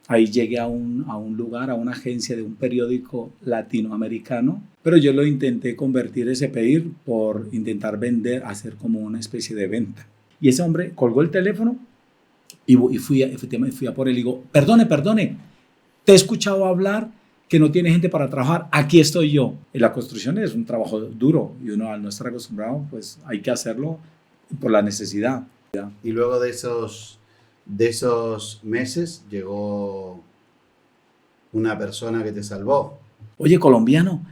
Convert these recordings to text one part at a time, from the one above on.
Ahí llegué a un lugar, a una agencia de un periódico latinoamericano, pero yo lo intenté convertir ese pedir por intentar vender, hacer como una especie de venta. Y ese hombre colgó el teléfono y efectivamente fui a por él y digo, perdone, te he escuchado hablar que no tiene gente para trabajar, aquí estoy yo. Y la construcción es un trabajo duro y uno al no estar acostumbrado, pues hay que hacerlo por la necesidad. Y luego de esos meses llegó una persona que te salvó. Oye, colombiano,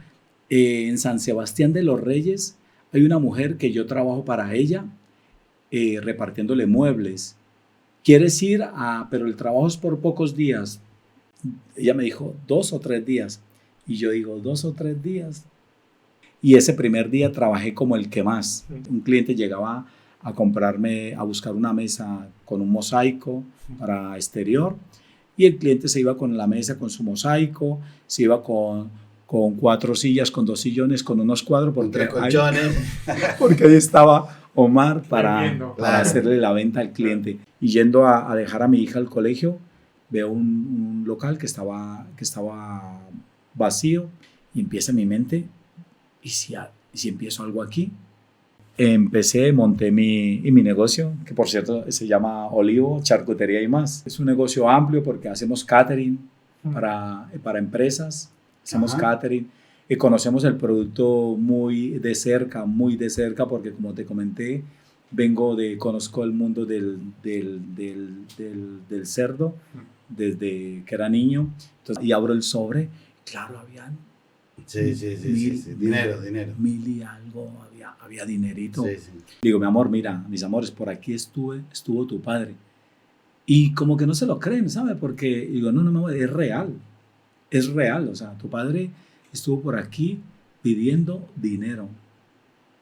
en San Sebastián de los Reyes hay una mujer que yo trabajo para ella repartiéndole muebles. ¿Quieres ir a, pero el trabajo es por pocos días? Ella me dijo 2 o 3 días. Y yo digo, 2 o 3 días. Y ese primer día trabajé como el que más. Un cliente llegaba a comprarme, a buscar una mesa con un mosaico para exterior. Y el cliente se iba con la mesa, con su mosaico, se iba con 4 sillas, con 2 sillones, con unos cuadros. Con 3 colchones. Porque ahí estaba Omar para Claro. hacerle la venta al cliente. Y yendo a dejar a mi hija al colegio, veo un local que estaba vacío y empieza en mi mente, ¿y si empiezo algo aquí? Monté mi negocio, que por cierto se llama Olivo, Charcutería y más. Es un negocio amplio porque hacemos catering para empresas, hacemos catering y conocemos el producto muy de cerca porque como te comenté, conozco el mundo del cerdo desde que era niño. Entonces, y abro el sobre, claro, habían Sí. Dinero. 1000 y algo, había dinerito. Sí. Digo, mi amor, mira, mis amores, por aquí estuvo tu padre. Y como que no se lo creen, ¿sabe? Porque digo, no, es real. O sea, tu padre estuvo por aquí pidiendo dinero.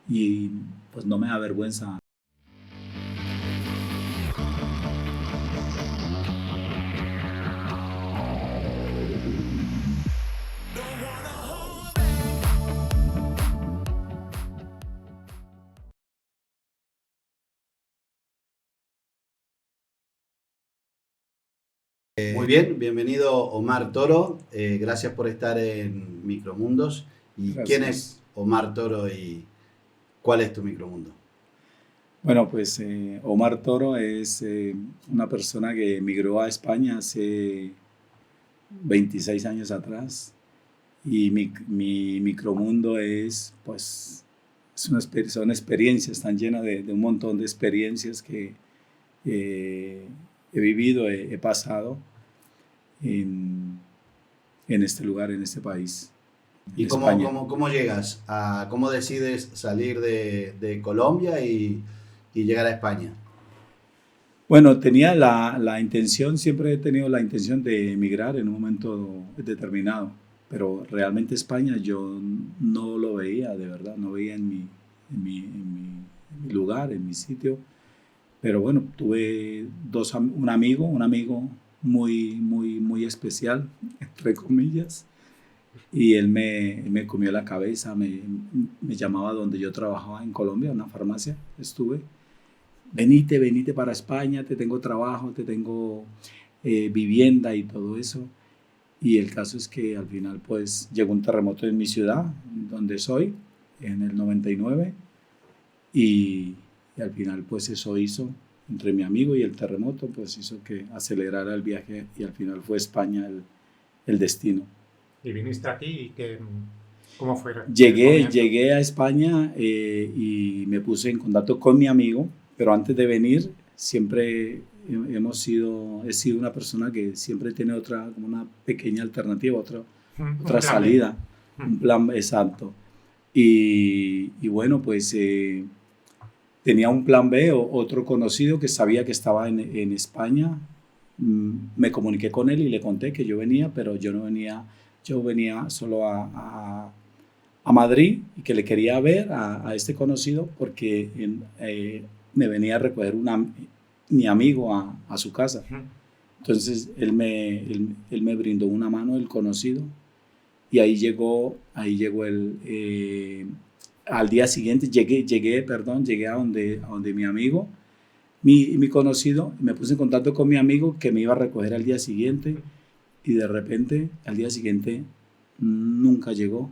Y pues no me da vergüenza. Muy bien, bienvenido Omar Toro. Gracias por estar en Micromundos. ¿Y Gracias. quién es Omar Toro y cuál es tu micromundo? Bueno, pues Omar Toro es una persona que emigró a España hace 26 años atrás y mi micromundo es, pues, son experiencias, están llenas de un montón de experiencias que he vivido, he pasado en este lugar, en este país. ¿Y cómo llegas cómo decides salir de Colombia y llegar a España? Bueno, tenía la intención, siempre he tenido la intención de emigrar en un momento determinado, pero realmente España yo no lo veía, de verdad, no veía en mi lugar, en mi sitio. Pero bueno, tuve un amigo muy especial, entre comillas, y él me comió la cabeza, me llamaba donde yo trabajaba en Colombia, en una farmacia, estuve. Venite para España, te tengo trabajo, te tengo vivienda y todo eso. Y el caso es que al final pues llegó un terremoto en mi ciudad, donde soy, en el 99, y al final pues eso hizo, entre mi amigo y el terremoto, pues hizo que acelerara el viaje y al final fue España el destino. ¿Y viniste aquí y cómo fue? Llegué a España y me puse en contacto con mi amigo, pero antes de venir siempre he sido una persona que siempre tiene como una pequeña alternativa, otra salida, un plan exacto. Y bueno, pues tenía un plan B, otro conocido que sabía que estaba en España. Me comuniqué con él y le conté que yo venía, pero yo no venía, yo venía solo a Madrid y que le quería ver a este conocido porque me venía a recoger mi amigo a su casa. Entonces él me brindó una mano, el conocido, y ahí llegó al día siguiente, llegué a donde mi amigo, mi conocido, me puse en contacto con mi amigo que me iba a recoger al día siguiente y de repente al día siguiente nunca llegó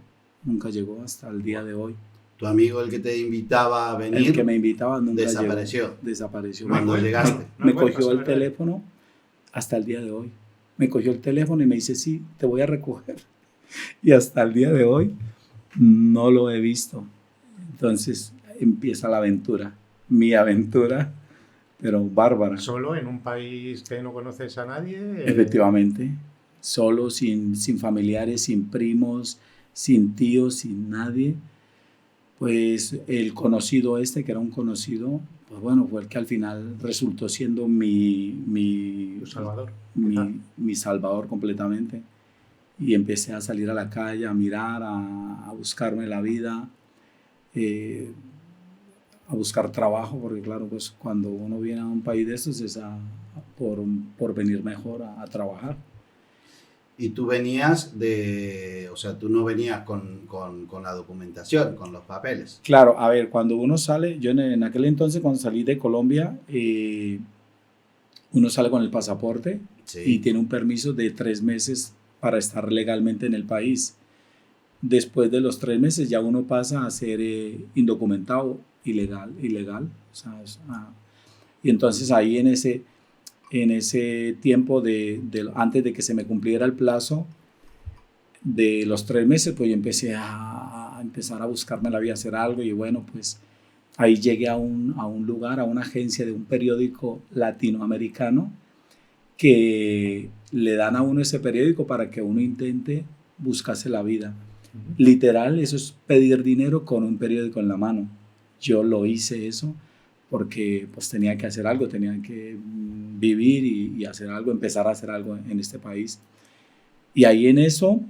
hasta el día de hoy. Tu amigo, el que te invitaba a venir, El que me invitaba nunca desapareció. Desapareció. Cuando llegaste. Me cogió el teléfono hasta el día de hoy. Me cogió el teléfono y me dice, sí, te voy a recoger. Y hasta el día de hoy no lo he visto. Entonces empieza la aventura, mi aventura, pero bárbara. ¿Solo en un país que no conoces a nadie? Efectivamente, solo, sin familiares, sin primos, sin tíos, sin nadie. Pues el conocido que era un conocido, pues bueno, fue el que al final resultó siendo mi Salvador. Mi salvador completamente. Y empecé a salir a la calle, a mirar, a buscarme la vida, a buscar trabajo, porque claro, pues cuando uno viene a un país de estos es por venir mejor a trabajar. Y tú venías o sea, tú no venías con la documentación, con los papeles. Claro, a ver, cuando uno sale, yo en aquel entonces cuando salí de Colombia, uno sale con el pasaporte y tiene un permiso de 3 meses para estar legalmente en el país. Después de los 3 meses ya uno pasa a ser indocumentado, ilegal. O sea, y entonces ahí en ese tiempo antes de que se me cumpliera el plazo de los 3 meses, pues yo empecé a empezar a buscarme la vida, a hacer algo, y bueno, pues ahí llegué a un lugar, a una agencia de un periódico latinoamericano que le dan a uno ese periódico para que uno intente buscarse la vida. Literal, eso es pedir dinero con un periódico en la mano. Yo lo hice eso porque pues tenía que hacer algo, tenía que vivir y hacer algo, empezar a hacer algo en este país. Y ahí en eso,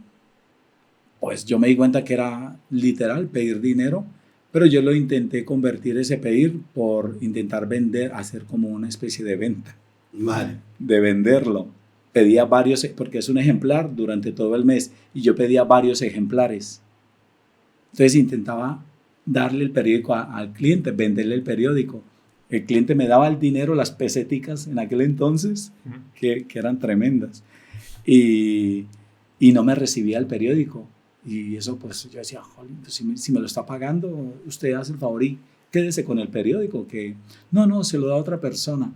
pues yo me di cuenta que era literal pedir dinero, pero yo lo intenté convertir ese pedir por intentar vender, hacer como una especie de venta. Vale. De venderlo. Pedía varios, porque es un ejemplar durante todo el mes, y yo pedía varios ejemplares. Entonces intentaba darle el periódico al cliente, venderle el periódico. El cliente me daba el dinero, las peseticas en aquel entonces, que eran tremendas, y no me recibía el periódico. Y eso pues yo decía, pues, si me lo está pagando, usted hace el favor y quédese con el periódico, que no, se lo da a otra persona.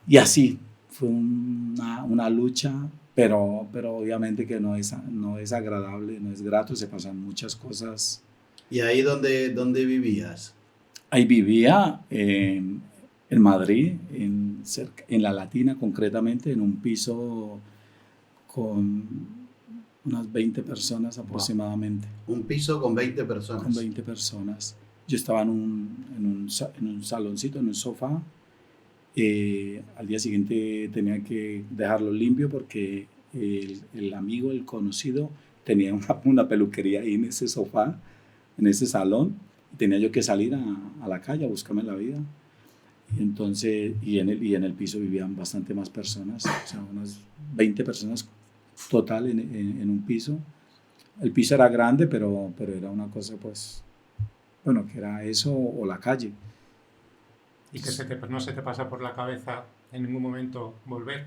Y así fue una lucha, pero obviamente que no es agradable, no es grato, se pasan muchas cosas. ¿Y ahí dónde vivías? Ahí vivía en Madrid, en La Latina concretamente, en un piso con unas 20 personas aproximadamente. Wow. Un piso con 20 personas. Con 20 personas. Yo estaba en un saloncito, en un sofá. Al día siguiente tenía que dejarlo limpio porque el amigo, el conocido, tenía una peluquería ahí en ese sofá, en ese salón. Tenía yo que salir a la calle a buscarme la vida. Y entonces, y en el piso vivían bastante más personas, o sea, unas 20 personas total en un piso. El piso era grande, pero era una cosa, pues, bueno, que era eso o la calle. ¿Y que no se te pasa por la cabeza en ningún momento volver?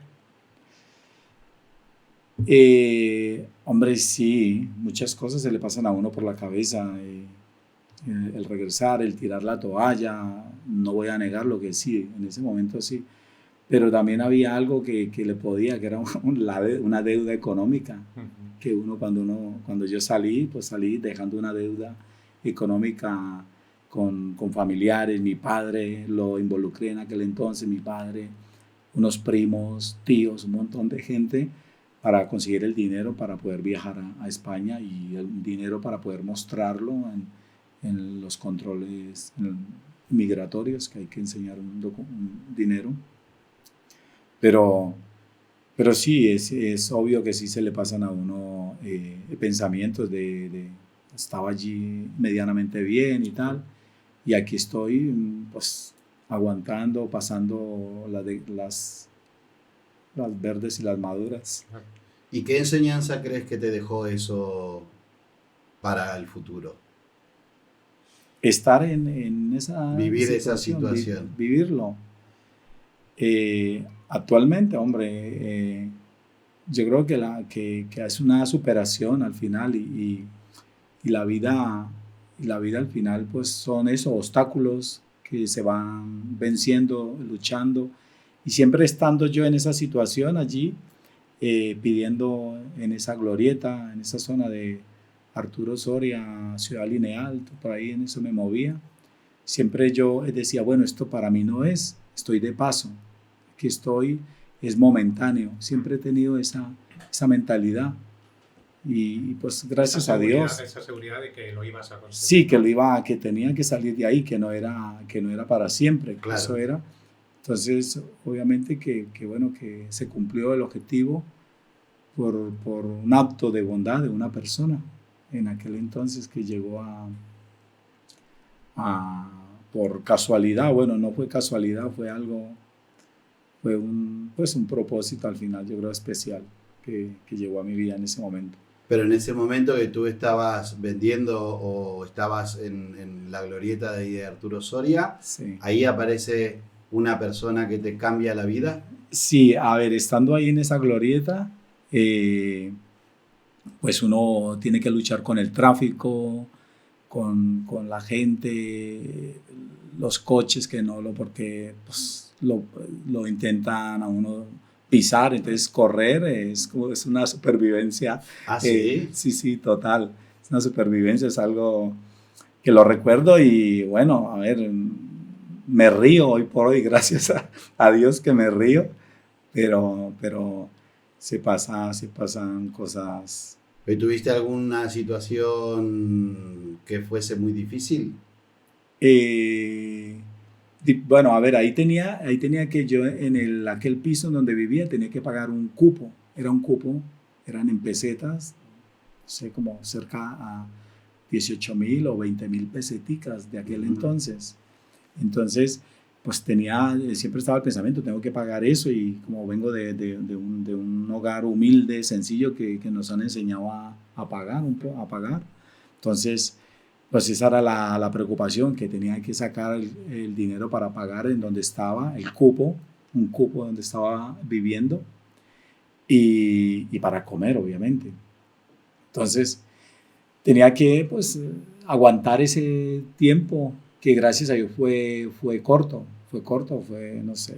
Hombre, sí, muchas cosas se le pasan a uno por la cabeza. El regresar, el tirar la toalla, no voy a negar lo que sí, en ese momento sí. Pero también había algo que le podía, que era una deuda económica, que cuando yo salí, pues salí dejando una deuda económica con familiares. Mi padre lo involucré en aquel entonces, mi padre, unos primos, tíos, un montón de gente, para conseguir el dinero para poder viajar a España, y el dinero para poder mostrarlo en los controles migratorios, que hay que enseñar un dinero. Pero sí, es obvio que sí se le pasan a uno pensamientos de estaba allí medianamente bien y tal, y aquí estoy pues aguantando, pasando las verdes y las maduras. ¿Y qué enseñanza crees que te dejó eso para el futuro? Estar en esa vivir situación, esa situación. Vivirlo. Actualmente, hombre, yo creo que es una superación al final y la vida, al final pues son esos obstáculos que se van venciendo, luchando y siempre estando yo en esa situación allí, pidiendo en esa glorieta, en esa zona de Arturo Soria, Ciudad Lineal, por ahí en eso me movía. Siempre yo decía, bueno, esto para mí no es, estoy de paso, aquí estoy, es momentáneo. Siempre he tenido esa mentalidad y pues gracias a Dios. Esa seguridad de que lo ibas a conseguir. Sí, que tenía que salir de ahí, que no era para siempre, claro. Eso era. Entonces, obviamente que bueno, que se cumplió el objetivo por un acto de bondad de una persona en aquel entonces que llegó por casualidad, bueno, no fue casualidad, fue un propósito al final, yo creo, especial que llegó a mi vida en ese momento. Pero en ese momento que tú estabas vendiendo o estabas en la glorieta de Arturo Soria, sí. Ahí aparece una persona que te cambia la vida. Sí, a ver, estando ahí en esa glorieta, pues uno tiene que luchar con el tráfico, con la gente, los coches que no porque pues, lo intentan a uno pisar, entonces correr es una supervivencia. ¿Ah, sí? Sí, total. Es una supervivencia, es algo que lo recuerdo y bueno, a ver, me río hoy por hoy, gracias a Dios que me río, pero se pasan cosas. ¿Tuviste alguna situación que fuese muy difícil? Bueno, a ver, ahí tenía que yo en aquel piso donde vivía tenía que pagar un cupo. Era un cupo, eran en pesetas, no sé, como cerca a 18,000 o 20,000 peseticas de aquel entonces. Entonces, pues siempre estaba el pensamiento, tengo que pagar eso y como vengo de un hogar humilde, sencillo, que nos han enseñado a pagar. Entonces, pues esa era la preocupación, que tenía que sacar el dinero para pagar en donde estaba, un cupo donde estaba viviendo y para comer, obviamente. Entonces, tenía que pues aguantar ese tiempo que gracias a Dios fue corto, fue, no sé,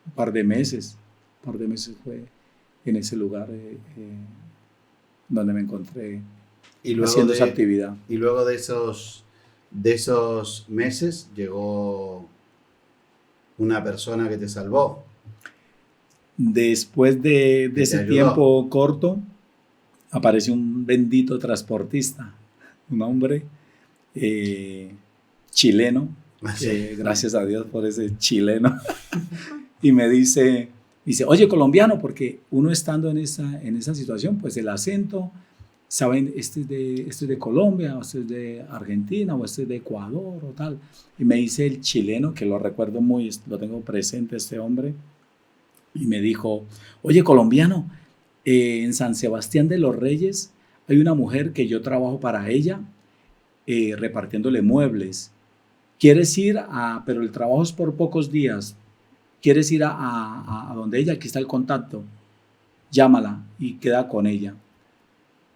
un par de meses fue en ese lugar donde me encontré haciendo esa actividad. Y luego de esos meses llegó una persona que te salvó. Después de ese tiempo corto, apareció un bendito transportista, un hombre chileno, gracias a Dios por ese chileno, y me dice, oye, colombiano, porque uno estando en esa situación, pues el acento, saben, este es de Colombia, o este es de Argentina, o este es de Ecuador, o tal. Y me dice el chileno, que lo recuerdo lo tengo presente, este hombre, y me dijo, oye, colombiano, en San Sebastián de los Reyes hay una mujer que yo trabajo para ella, repartiéndole muebles. ¿Quieres ir pero el trabajo es por pocos días, quieres ir a donde ella? Aquí está el contacto, llámala y queda con ella.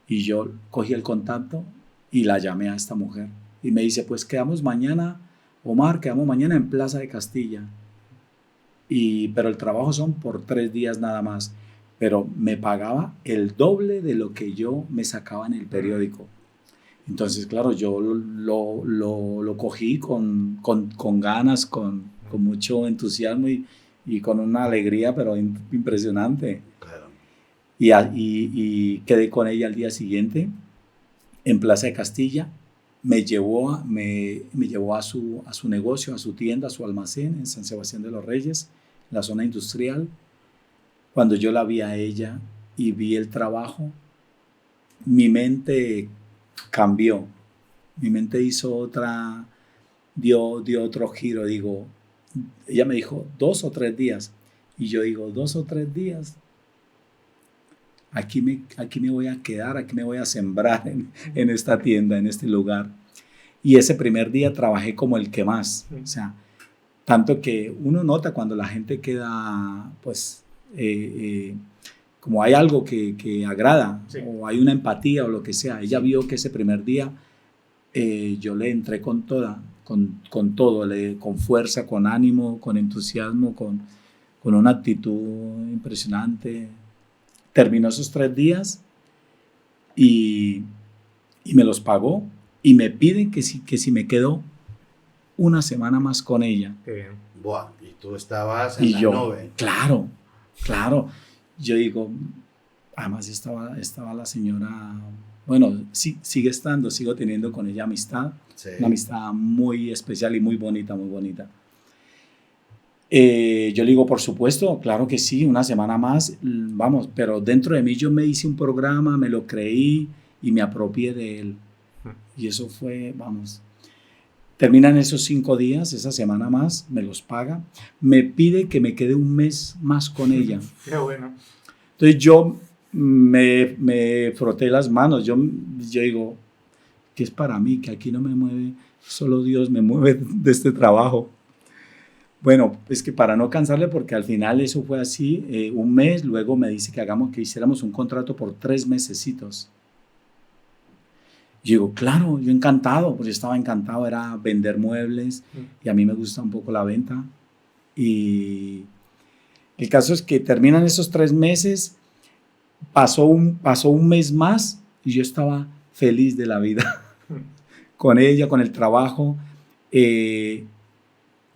Y yo cogí el contacto y la llamé a esta mujer. Y me dice, pues quedamos mañana, Omar, en Plaza de Castilla. Pero el trabajo son por 3 días nada más. Pero me pagaba el doble de lo que yo me sacaba en el periódico. Entonces, claro, yo lo cogí con ganas, con mucho entusiasmo y con una alegría, pero impresionante. Claro. Y quedé con ella al día siguiente en Plaza de Castilla. Me llevó a su negocio, a su tienda, a su almacén en San Sebastián de los Reyes, en la zona industrial. Cuando yo la vi a ella y vi el trabajo, mi mente cambió. Mi mente dio otro giro. Ella me dijo 2 o 3 días. Y yo digo, 2 o 3 días. Aquí me voy a quedar, aquí me voy a sembrar en esta tienda, en este lugar. Y ese primer día trabajé como el que más. O sea, tanto que uno nota cuando la gente queda, pues, como hay algo que agrada, Sí. o hay una empatía o lo que sea. Ella vio que ese primer día yo le entré con toda, con todo, con fuerza, con ánimo, con entusiasmo, con una actitud impresionante. Terminó esos 3 días y me los pagó y me piden que si me quedo una semana más con ella. Qué bien. Buah, y tú estabas en Y la yo, nube. claro. Yo digo, además estaba la señora, bueno, sí, sigue estando, sigo teniendo con ella amistad, Sí. una amistad muy especial y muy bonita, muy bonita. Yo le digo, por supuesto, claro que sí, una semana más, vamos, pero dentro de mí yo me hice un programa, me lo creí y me apropié de él. Y eso fue, vamos, terminan esos 5 días, esa semana más, me los paga, me pide que me quede un mes más con ella. Qué bueno. Entonces yo me froté las manos, yo digo, que es para mí, que aquí no me mueve, solo Dios me mueve de este trabajo. Bueno, es que para no cansarle, porque al final eso fue así, un mes, luego me dice que hiciéramos un contrato por 3 mesecitos. Yo digo, claro, yo encantado, porque estaba encantado, era vender muebles y a mí me gusta un poco la venta. Y el caso es que terminan esos 3 meses, pasó un mes más y yo estaba feliz de la vida con ella, con el trabajo.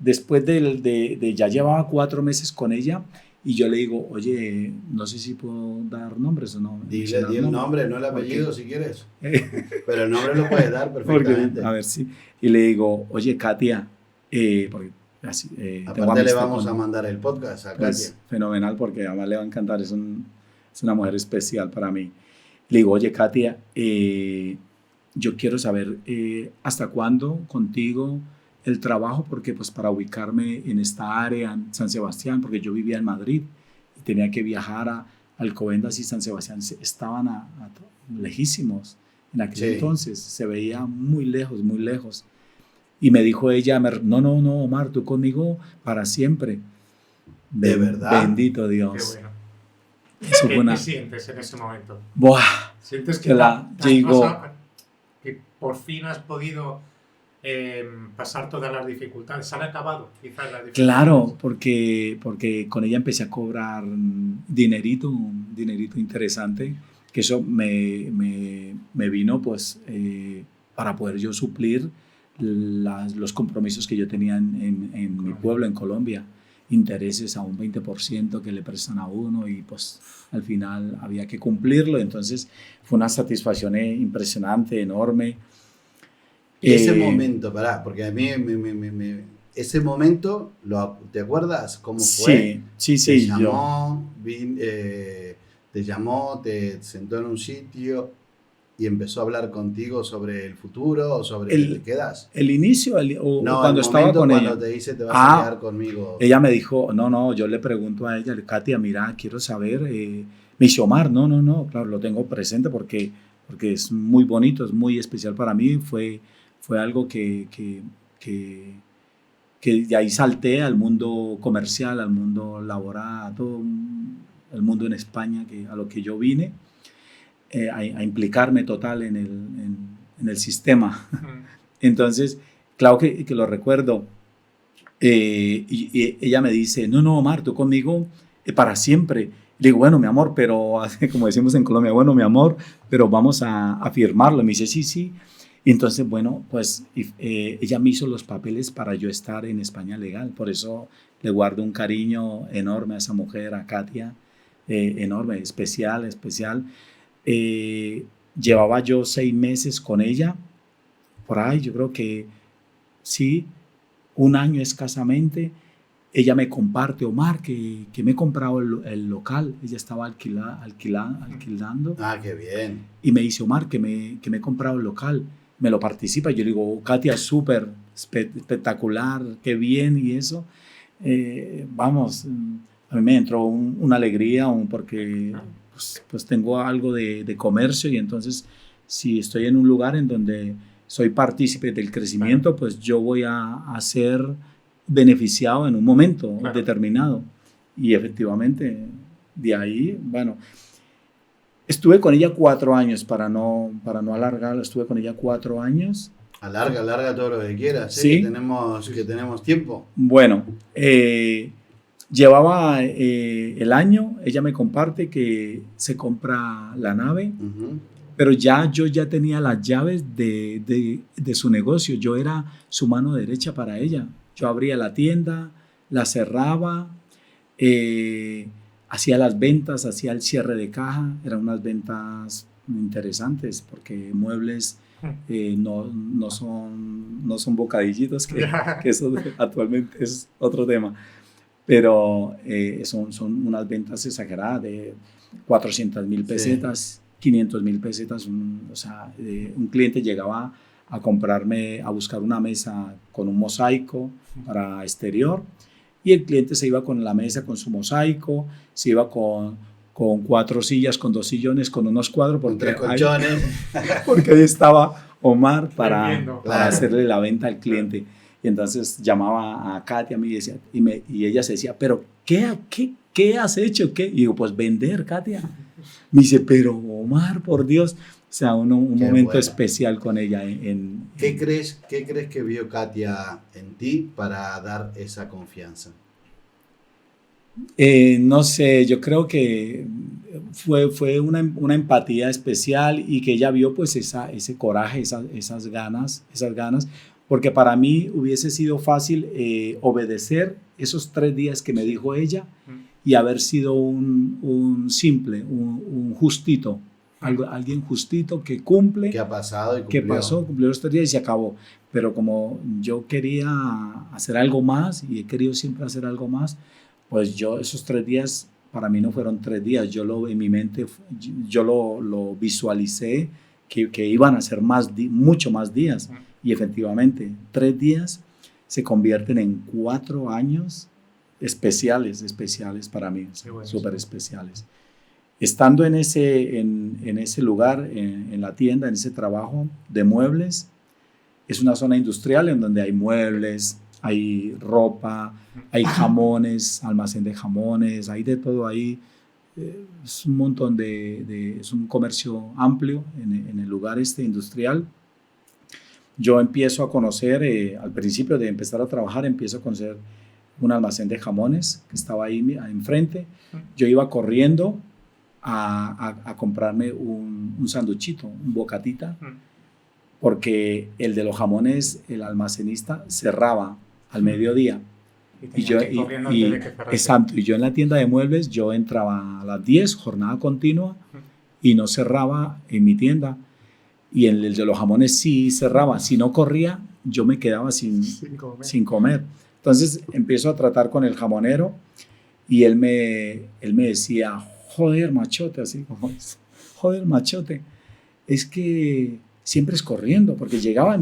Después de ya llevaba 4 meses con ella y yo le digo, oye, no sé si puedo dar nombres o no. Di el nombre, no el apellido, porque, si quieres. Pero el nombre lo puedes dar perfectamente. Porque, a ver si. Y le digo, oye, Katia, porque así, Aparte le vamos a mandar el podcast a pues, Katia. fenomenal, porque además le va a encantar, es una mujer especial para mí. Le digo, oye, Katia, yo quiero saber hasta cuándo contigo el trabajo, porque pues para ubicarme en esta área, en San Sebastián, porque yo vivía en Madrid y tenía que viajar a Alcobendas y San Sebastián, estaban lejísimos en aquel entonces, se veía muy lejos, muy lejos. Y me dijo ella, no, Omar, tú conmigo para siempre. ¿De verdad? Bendito Dios. Qué bueno. Eso ¿Qué fue te sientes en ese momento? ¡Buah! ¿Sientes que, que por fin has podido pasar todas las dificultades? ¿Se han acabado quizás las dificultades? Claro, porque con ella empecé a cobrar un dinerito interesante, que eso me vino pues para poder yo suplir los compromisos que yo tenía en mi pueblo, en Colombia. Intereses a un 20% que le prestan a uno y pues al final había que cumplirlo. Entonces fue una satisfacción impresionante, enorme. Ese momento, porque a mí ese momento, ¿te acuerdas cómo fue? Sí. Te llamó, te sentó en un sitio y empezó a hablar contigo sobre el futuro o sobre que te quedas. El inicio, cuando estaba con cuando ella. te dice te vas a quedar conmigo. Ella me dijo, no, yo le pregunto a ella, Katia, mira, quiero saber. Me dice, Omar, no, claro, lo tengo presente porque es muy bonito, es muy especial para mí. Fue algo que de ahí salté al mundo comercial, al mundo laboral, a todo el mundo en España, a lo que yo vine. A implicarme total en el sistema. Entonces, claro que lo recuerdo. Y ella me dice, no, Omar, tú conmigo para siempre. Le digo, bueno, mi amor, pero, como decimos en Colombia, bueno, mi amor, pero vamos a firmarlo. Y me dice, sí. Y entonces, bueno, pues ella me hizo los papeles para yo estar en España legal. Por eso le guardo un cariño enorme a esa mujer, a Katia, enorme, especial. Llevaba yo 6 meses con ella, por ahí, yo creo que sí, 1 año escasamente. Ella me comparte, Omar, que me he comprado el local. Ella estaba alquilando. Ah, qué bien. Y me dice, Omar, que me he comprado el local. Me lo participa. Yo le digo, Katia, súper espectacular, qué bien y eso. Vamos, a mí me entró una alegría porque pues tengo algo de comercio y entonces si estoy en un lugar en donde soy partícipe del crecimiento, pues yo voy a ser beneficiado en un momento determinado. Y efectivamente de ahí, bueno, estuve con ella 4 años, para no alargarlo, estuve con ella 4 años. Alarga todo lo que quieras, ¿eh? Sí. Que tenemos tiempo. Bueno, llevaba el año, ella me comparte que se compra la nave, pero yo ya tenía las llaves de su negocio, yo era su mano derecha para ella. Yo abría la tienda, la cerraba, hacía las ventas, hacía el cierre de caja, eran unas ventas interesantes porque muebles no son bocadillitos, que eso actualmente es otro tema, pero son unas ventas exageradas de 400.000 pesetas, sí. 500.000 pesetas, o sea, un cliente llegaba a comprarme, a buscar una mesa con un mosaico para exterior, y el cliente se iba con la mesa, con su mosaico, se iba con 4 sillas, con 2 sillones, con unos cuadros, con 3 colchones. Porque ahí estaba Omar para claro. hacerle la venta al cliente. Y entonces llamaba a Katia a mí y, decía, y ella se decía, pero ¿qué has hecho? ¿Qué? Y digo, pues vender, Katia. Me dice, pero Omar, por Dios. O sea, un momento especial con ella. ¿Qué crees que vio Katia en ti para dar esa confianza? No sé, yo creo que fue una empatía especial, y que ella vio pues ese coraje, esas ganas, porque para mí hubiese sido fácil obedecer esos 3 días que me dijo ella y haber sido un simple, un justito. Alguien justito que cumple, que ha pasado y cumplió. Que pasó, cumplió los 3 días y se acabó. Pero como yo quería hacer algo más y he querido siempre hacer algo más, pues yo esos 3 días para mí no fueron 3 días. En mi mente yo lo visualicé que iban a ser mucho más días, y efectivamente 3 días se convierten en 4 años especiales para mí, súper especiales. Estando en ese lugar, en la tienda, en ese trabajo de muebles, es una zona industrial en donde hay muebles, hay ropa, hay jamones, almacén de jamones, hay de todo ahí. Es un montón es un comercio amplio en el lugar industrial. Yo empiezo a conocer, al principio de empezar a trabajar, empiezo a conocer un almacén de jamones que estaba ahí enfrente. Yo iba corriendo a comprarme un sanduchito, un bocatita, porque el de los jamones, el almacenista, cerraba al mediodía. Y yo en la tienda de muebles yo entraba a las 10, jornada continua, y no cerraba en mi tienda. Y en el de los jamones sí cerraba. Si no corría, yo me quedaba sin comer. Entonces empiezo a tratar con el jamonero, y él me decía, joder, machote, así como, joder, machote, es que siempre es corriendo, porque llegaba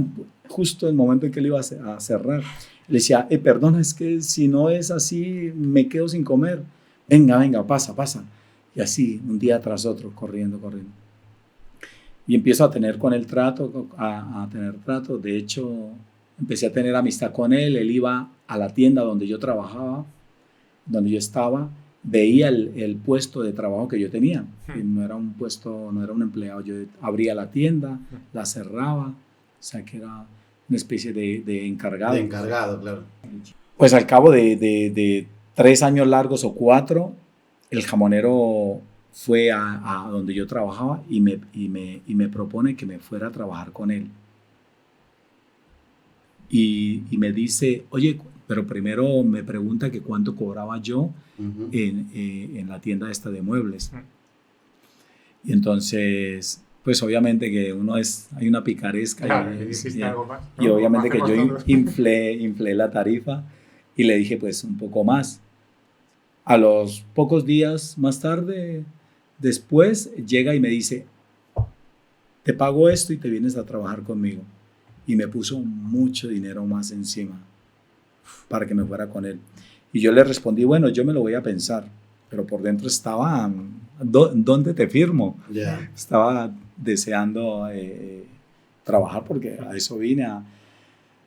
justo en el momento en que él iba a cerrar. Le decía, perdona, es que si no es así, me quedo sin comer. Venga, pasa. Y así, un día tras otro, corriendo. Y empiezo a tener con él trato, a tener trato. De hecho, empecé a tener amistad con él. Él iba a la tienda donde yo trabajaba, donde yo estaba, veía el puesto de trabajo que yo tenía. No era un puesto, no era un empleado. Yo abría la tienda, la cerraba, o sea que era una especie de encargado. De encargado, claro. Pues al cabo de 3 años largos o 4, el jamonero fue a donde yo trabajaba y me propone que me fuera a trabajar con él. Y me dice, oye, pero primero me pregunta que cuánto cobraba yo en la tienda esta de muebles. Y entonces, pues obviamente que hay una picaresca, claro, y obviamente que yo inflé la tarifa y le dije pues un poco más. A los pocos días más tarde, después, llega y me dice, te pago esto y te vienes a trabajar conmigo. Y me puso mucho dinero más encima para que me fuera con él. Y yo le respondí, bueno, yo me lo voy a pensar, pero por dentro estaba, ¿dónde te firmo? Yeah. Estaba deseando trabajar porque a eso vine.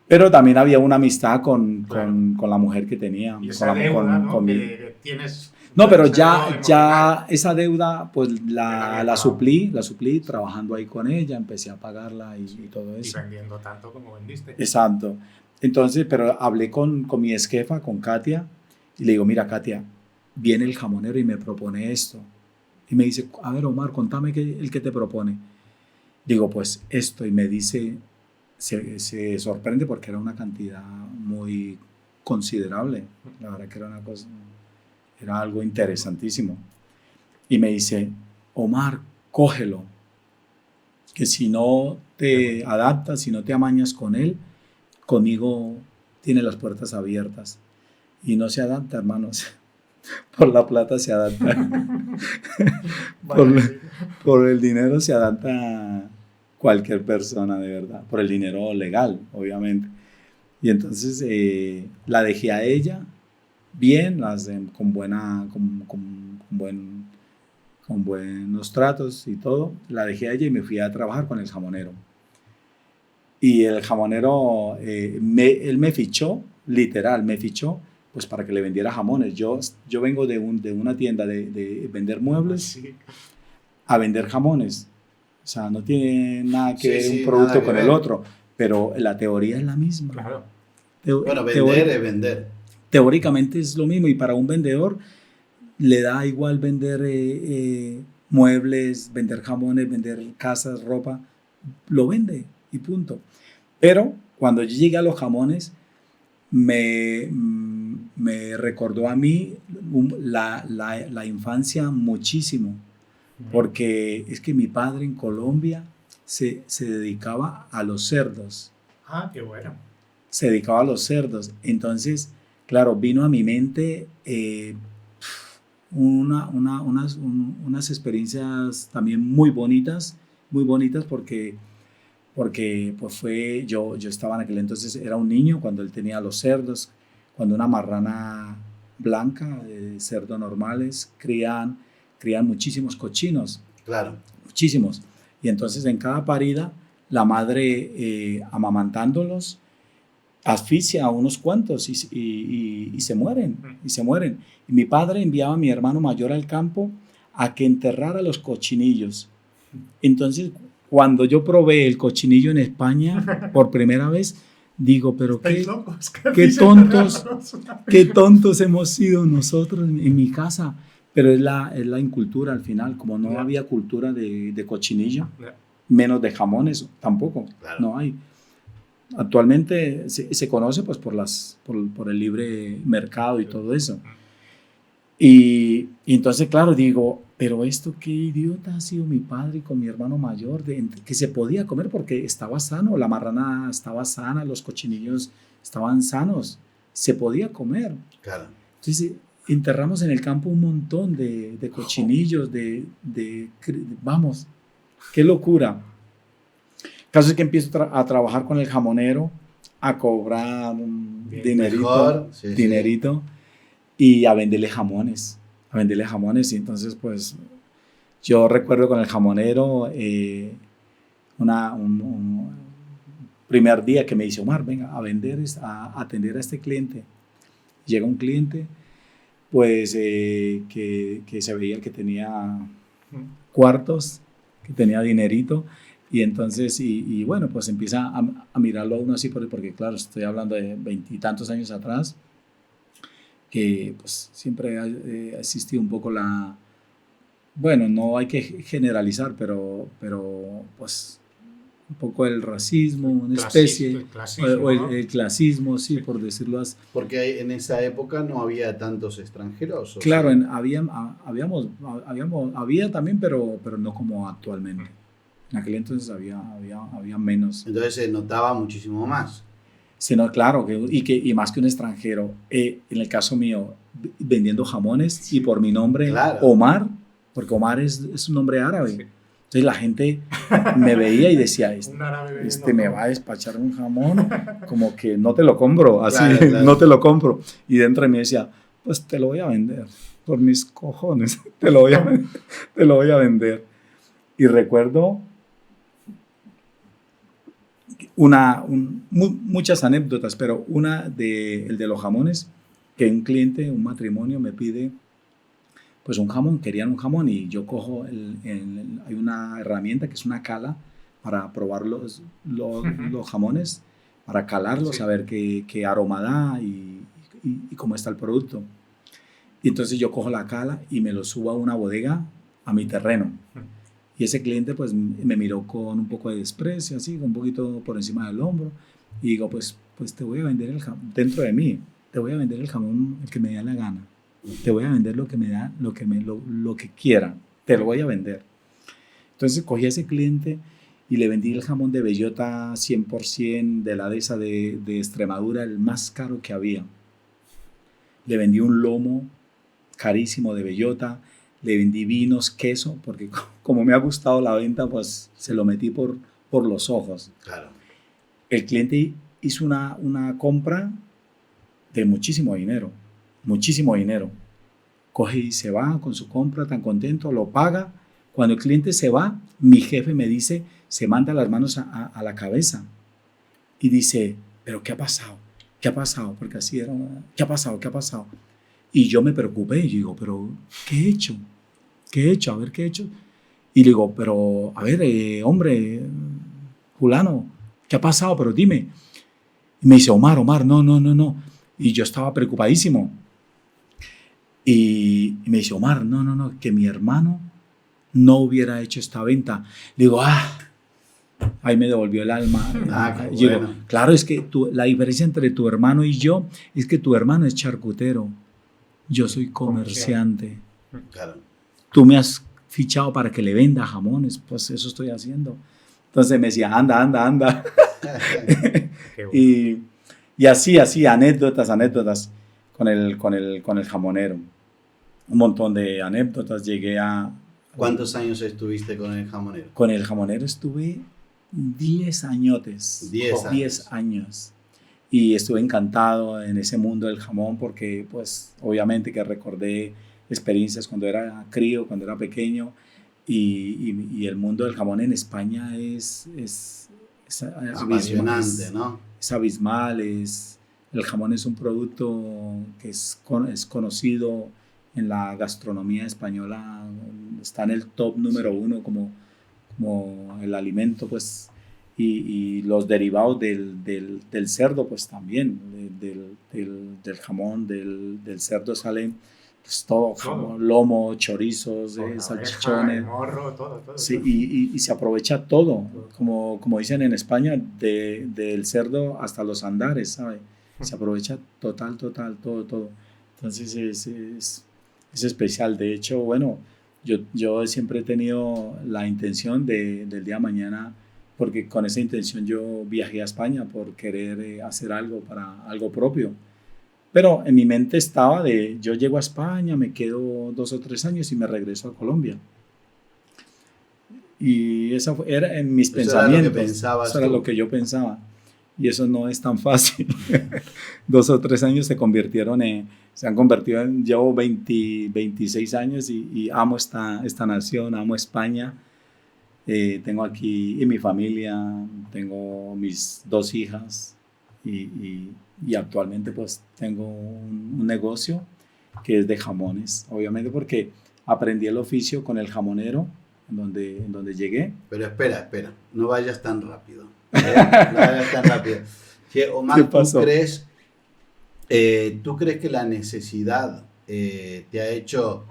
Pero también había una amistad con la mujer que tenía. Y esa deuda, ¿no? Que tienes No, pero Esa deuda ya esa deuda, pues Ya la había la pagado. suplí trabajando ahí con ella, empecé a pagarla y todo Y eso. vendiendo tanto como vendiste. Exacto. Entonces, pero hablé con mi ex jefa, con Katia, y le digo, mira, Katia, viene el jamonero y me propone esto. Y me dice, a ver, Omar, contame el que te propone. Digo, pues esto, y me dice, se sorprende porque era una cantidad muy considerable. La verdad que era una cosa, era algo interesantísimo. Y me dice, Omar, cógelo, que si no te adaptas, si no te amañas con él, conmigo tiene las puertas abiertas. Y no se adapta, hermanos. Por la plata se adapta. por, Vaya, sí. por el dinero se adapta cualquier persona, de verdad. Por el dinero legal, obviamente. Y entonces la dejé a ella bien, con con buenos tratos y todo. La dejé a ella y me fui a trabajar con el jamonero. Y el jamonero, él me fichó, literal, me fichó, pues para que le vendiera jamones. Yo vengo de una tienda de vender muebles Sí, a vender jamones. O sea, no tiene nada que Sí, ver un sí, nada producto que con el ver. otro, pero la teoría es la misma. claro. Bueno, vender Teórica, es vender. teóricamente es lo mismo y para un vendedor le da igual vender muebles, vender jamones, vender casas, ropa, lo vende y punto. Pero cuando yo llegué a los jamones, me recordó a mí la infancia muchísimo, porque es que mi padre en Colombia se dedicaba a los cerdos, Ah, qué bueno. se dedicaba a los cerdos. Entonces, claro, vino a mi mente unas experiencias también muy bonitas porque pues yo estaba en aquel entonces, era un niño cuando él tenía los cerdos, cuando una marrana blanca, cerdos normales, crían muchísimos cochinos, Claro. muchísimos. Y entonces en cada parida, la madre amamantándolos, asfixia a unos cuantos y se mueren, y se mueren. Y mi padre enviaba a mi hermano mayor al campo a que enterrara los cochinillos. Entonces, cuando yo probé el cochinillo en España por primera vez, digo, pero ¿Estáis locos? qué tontos hemos sido nosotros en mi casa. Pero es la incultura al final, como no Ya. había cultura de cochinillo, Ya. menos de jamones, tampoco, Claro. no hay. Actualmente se conoce pues por el libre mercado y todo eso. Y entonces, claro, digo, pero esto qué idiota ha sido mi padre con mi hermano mayor, que se podía comer porque estaba sano, la marrana estaba sana, los cochinillos estaban sanos, se podía comer. Claro. Entonces, enterramos en el campo un montón de cochinillos, vamos, qué locura. El caso es que empiezo a trabajar con el jamonero, a cobrar un Mejor, sí, dinerito y a venderle jamones, y entonces pues yo recuerdo con el jamonero un primer día que me dice, Omar, venga a vender, a atender a este cliente. Llega un cliente pues que se veía que tenía cuartos, que tenía dinerito, y entonces, y bueno, pues empieza a mirarlo a uno así, porque claro, estoy hablando de 20 y tantos años atrás, que pues siempre ha existido un poco bueno, no hay que generalizar, pero pues un poco el racismo, una especie, El clasismo, o ¿no? el clasismo, sí, por decirlo así. Porque en esa época no había tantos extranjeros. Claro, sí. había también, pero no como actualmente. En aquel entonces había menos. Entonces se notaba muchísimo más. Sino, claro, y más que un extranjero. En el caso mío, vendiendo jamones y por mi nombre, Claro. Omar, porque Omar es un nombre árabe. Sí. Entonces la gente me veía y decía, Un árabe vendiendo este me jamón. va a despachar un jamón, como que no te lo compro, así, Claro, claro. no te lo compro. Y dentro de mí decía, pues te lo voy a vender, por mis cojones, te lo voy a vender. Y recuerdo muchas anécdotas, pero el de los jamones, que un cliente, un matrimonio me pide pues un jamón, querían un jamón y yo cojo, hay una herramienta que es una cala para probar los jamones, para calarlos, Sí. saber qué aroma da y cómo está el producto. Y entonces yo cojo la cala y me lo subo a una bodega, a mi terreno. Y ese cliente pues me miró con un poco de desprecio, así, un poquito por encima del hombro. Y digo, pues te voy a vender el jamón, dentro de mí, te voy a vender el jamón el que me dé la gana. Te voy a vender lo que me da, lo que quiera, te lo voy a vender. Entonces cogí a ese cliente y le vendí el jamón de bellota 100% de la dehesa de Extremadura, el más caro que había. Le vendí un lomo carísimo de bellota, le vendí vinos, queso, porque como me ha gustado la venta, pues se lo metí por los ojos. Claro. El cliente hizo una compra de muchísimo dinero. Coge y se va con su compra tan contento, lo paga. Cuando el cliente se va, mi jefe me dice, se manda las manos a la cabeza y dice, ¿pero qué ha pasado? ¿Qué ha pasado? Porque así era, ¿qué ha pasado? ¿Qué ha pasado? Y yo me preocupé y digo, ¿pero qué he hecho? ¿Qué he hecho? A ver, ¿qué he hecho? Y le digo, pero, a ver, hombre, fulano, ¿qué ha pasado? Pero dime. Y me dice, Omar, no. Y yo estaba preocupadísimo. Y me dice, Omar, no, que mi hermano no hubiera hecho esta venta. Le digo, ahí me devolvió el alma. Qué Digo, bueno. claro, es que la diferencia entre tu hermano y yo es que tu hermano es charcutero. Yo soy comerciante. Claro. Tú me has fichado para que le venda jamones, pues eso estoy haciendo. Entonces me decía, anda. y así, anécdotas con el jamonero. Un montón de anécdotas. Llegué a... ¿Cuántos años estuviste con el jamonero? Con el jamonero estuve 10 añotes. 10 años. Y estuve encantado en ese mundo del jamón porque, pues, obviamente que recordé experiencias cuando era crío, cuando era pequeño. Y el mundo del jamón en España es apasionante, ¿no? Es abismal. El jamón es un producto que es conocido en la gastronomía española, está en el top número 1 como el alimento, pues, y los derivados del cerdo, pues también, del jamón, del cerdo salen pues todo, jamón, lomo, chorizos, salchichones, morro, todo. Sí, y se aprovecha todo, como dicen en España, del cerdo hasta los andares, ¿sabe? Se aprovecha total, todo. Entonces es especial. De hecho, bueno, yo siempre he tenido la intención del día de mañana, porque con esa intención yo viajé a España por querer hacer algo propio. Pero en mi mente estaba yo llego a España, me quedo 2 o 3 años y me regreso a Colombia. Y eso era en mis pensamientos. Eso era lo que yo pensaba. Y eso no es tan fácil. 2 o 3 años se han convertido en, llevo 26 años y amo esta nación, amo España. Tengo aquí mi familia, tengo mis 2 hijas y actualmente pues tengo un negocio que es de jamones, obviamente porque aprendí el oficio con el jamonero en donde llegué. Pero espera, no vayas tan rápido. Omar, ¿Qué pasó? ¿Tú crees que la necesidad te ha hecho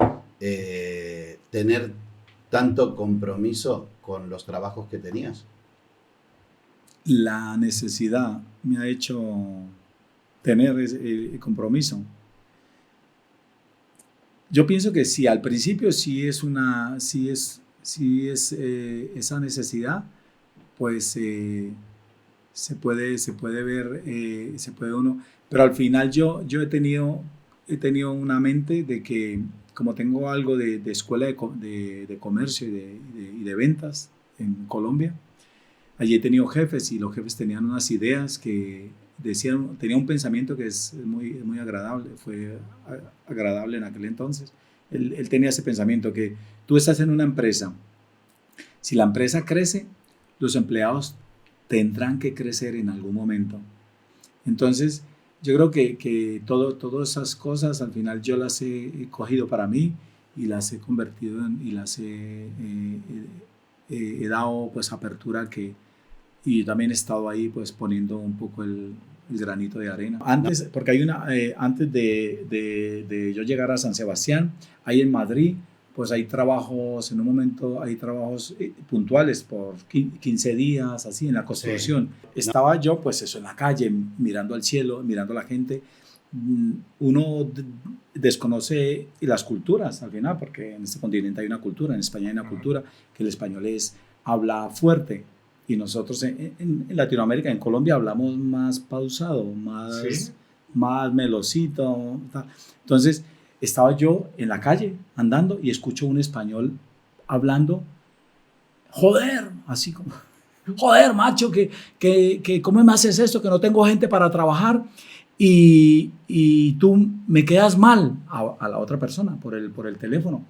tener tanto compromiso con los trabajos que tenías? La necesidad me ha hecho tener compromiso. Yo pienso que sí, al principio sí es esa necesidad, pues se puede ver, se puede uno, pero al final yo he tenido una mente de que como tengo algo de escuela de comercio y de ventas en Colombia, allí he tenido jefes y los jefes tenían unas ideas que tenía un pensamiento que es muy agradable, fue agradable en aquel entonces. Él tenía ese pensamiento que tú estás en una empresa, si la empresa crece, los empleados tendrán que crecer en algún momento. Entonces, yo creo que todas esas cosas al final yo las he cogido para mí y las he convertido y las he dado pues apertura y también he estado ahí pues poniendo un poco el granito de arena. Antes, porque antes de yo llegar a San Sebastián, ahí en Madrid, pues hay trabajos, en un momento hay trabajos puntuales por 15 días, así, en la construcción. Sí. Estaba yo, pues eso, en la calle, mirando al cielo, mirando a la gente. Uno desconoce las culturas al final, porque en este continente hay una cultura, en España hay una cultura, que el español habla fuerte. Y nosotros en Latinoamérica, en Colombia, hablamos más pausado, más melosito. Tal. Entonces, estaba yo en la calle andando y escucho un español hablando, joder, así como, joder, macho, que ¿cómo me haces esto? Que no tengo gente para trabajar y tú me quedas mal a la otra persona por el teléfono.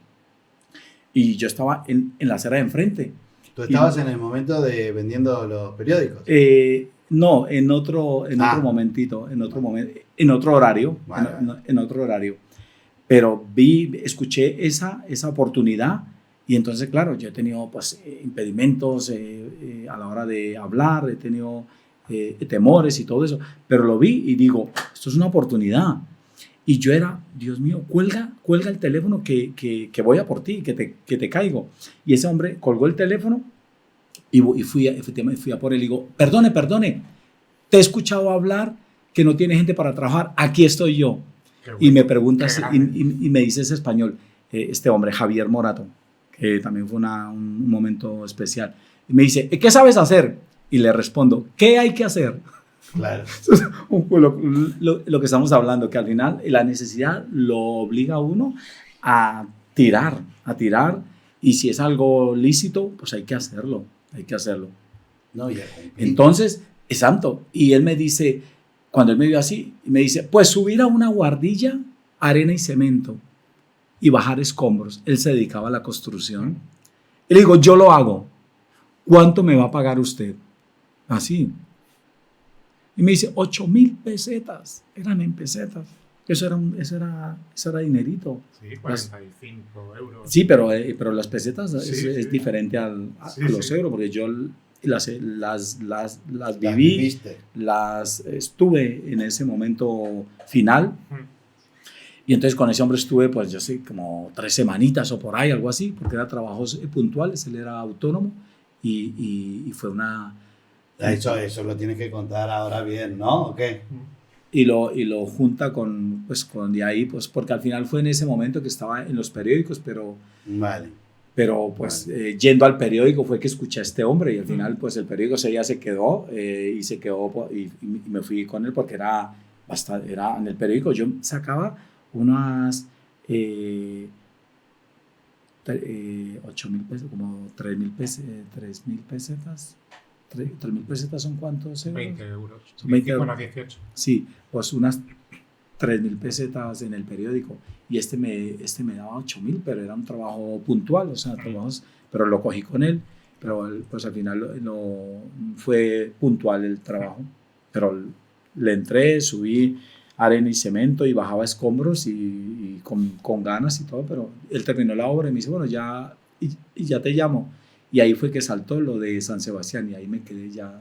Y yo estaba en la acera de enfrente. ¿Tú estabas en el momento de vendiendo los periódicos? No, en otro momentito, en otro horario, vale. en otro horario. Pero escuché esa oportunidad y entonces, claro, yo he tenido pues, impedimentos a la hora de hablar, he tenido temores y todo eso, pero lo vi y digo, esto es una oportunidad. Y yo era, Dios mío, cuelga el teléfono que voy a por ti, que te caigo. Y ese hombre colgó el teléfono y fui a por él y digo, perdone, te he escuchado hablar que no tiene gente para trabajar, aquí estoy yo. Bueno, y me preguntas y me dice ese español, este hombre, Javier Morato, que también fue un momento especial. Y me dice, ¿qué sabes hacer? Y le respondo, ¿qué hay que hacer? Claro. Lo que estamos hablando, que al final la necesidad lo obliga a uno a tirar, y si es algo lícito, pues hay que hacerlo. No, ya entonces, es santo. Y él me dice, cuando él me vio así, me dice, pues subir a una guardilla, arena y cemento y bajar escombros. Él se dedicaba a la construcción. Y le digo, yo lo hago. ¿Cuánto me va a pagar usted? Así. Y me dice, 8,000 pesetas. Eran en pesetas. Eso era dinerito. Sí, 45 euros. Sí, pero las pesetas es diferente a los euros, porque yo las viví, las estuve en ese momento final. Y entonces con ese hombre estuve, pues yo sé, como 3 semanitas o por ahí, algo así, porque eran trabajos puntuales, él era autónomo y fue una... Eso lo tienes que contar ahora bien, ¿no? ¿O qué? Y lo junta con de ahí, pues porque al final fue en ese momento que estaba en los periódicos, pero... Vale. Pero pues yendo al periódico fue que escuché a este hombre y al final pues el periódico ya se quedó y me fui con él porque era en el periódico yo sacaba unas 8,000 pesos, como 3,000 pesetas. 3,000 pesetas son ¿cuántos euros? 20 euros. Son 20 euros. 18. Sí, pues unas 3,000 pesetas en el periódico y este me daba 8,000, pero era un trabajo puntual, o sea, trabajos, pero lo cogí con él, pero pues al final no fue puntual el trabajo, pero le entré, subí arena y cemento y bajaba escombros y con ganas y todo, pero él terminó la obra y me dice, bueno, ya te llamo. Y ahí fue que saltó lo de San Sebastián y ahí me quedé ya.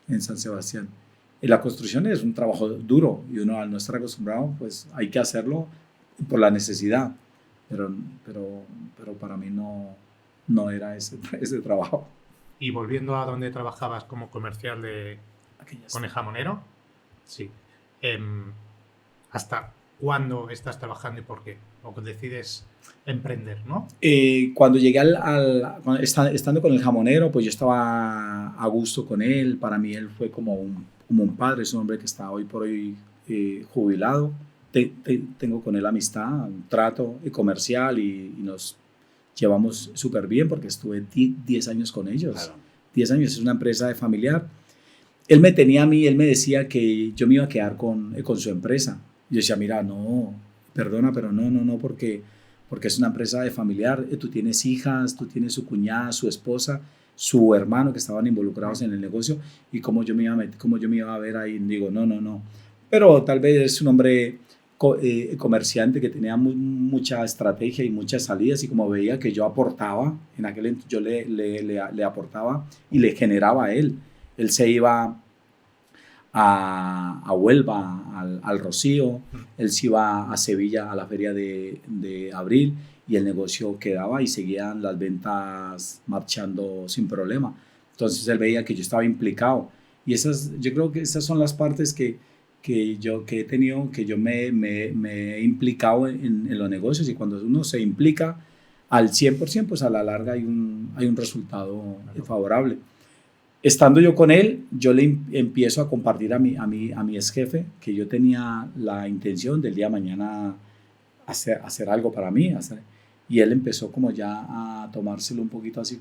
En San Sebastián. Y la construcción es un trabajo duro y uno al no estar acostumbrado, pues hay que hacerlo por la necesidad. Pero para mí no era ese trabajo. Y volviendo a donde trabajabas como comercial con el jamonero, sí. ¿Hasta cuándo estás trabajando y por qué? O decides emprender, ¿no? Cuando llegué estando con el jamonero, pues yo estaba a gusto con él. Para mí él fue como un padre, es un hombre que está hoy por hoy jubilado. Tengo con él amistad, un trato comercial y nos llevamos súper bien porque estuve 10 años con ellos. Claro. 10 años, es una empresa familiar. Él me tenía a mí, él me decía que yo me iba a quedar con su empresa. Yo decía, mira, no, perdona, pero no, porque es una empresa de familiar. Tú tienes hijas, tú tienes su cuñada, su esposa, su hermano que estaban involucrados en el negocio y cómo yo me iba a ver ahí. Digo, no. Pero tal vez es un hombre comerciante que tenía mucha estrategia y muchas salidas, y como veía que yo aportaba, en aquel entonces yo le aportaba y le generaba a él. Él se iba a Huelva, al Rocío, él se iba a Sevilla a la feria de abril, y el negocio quedaba y seguían las ventas marchando sin problema. Entonces él veía que yo estaba implicado, y yo creo que esas son las partes que he tenido, que yo me he implicado en los negocios, y cuando uno se implica al 100%, pues a la larga hay un resultado favorable. Estando yo con él, yo le empiezo a compartir a mi ex jefe que yo tenía la intención del día de mañana hacer algo para mí. Y él empezó como ya a tomárselo un poquito así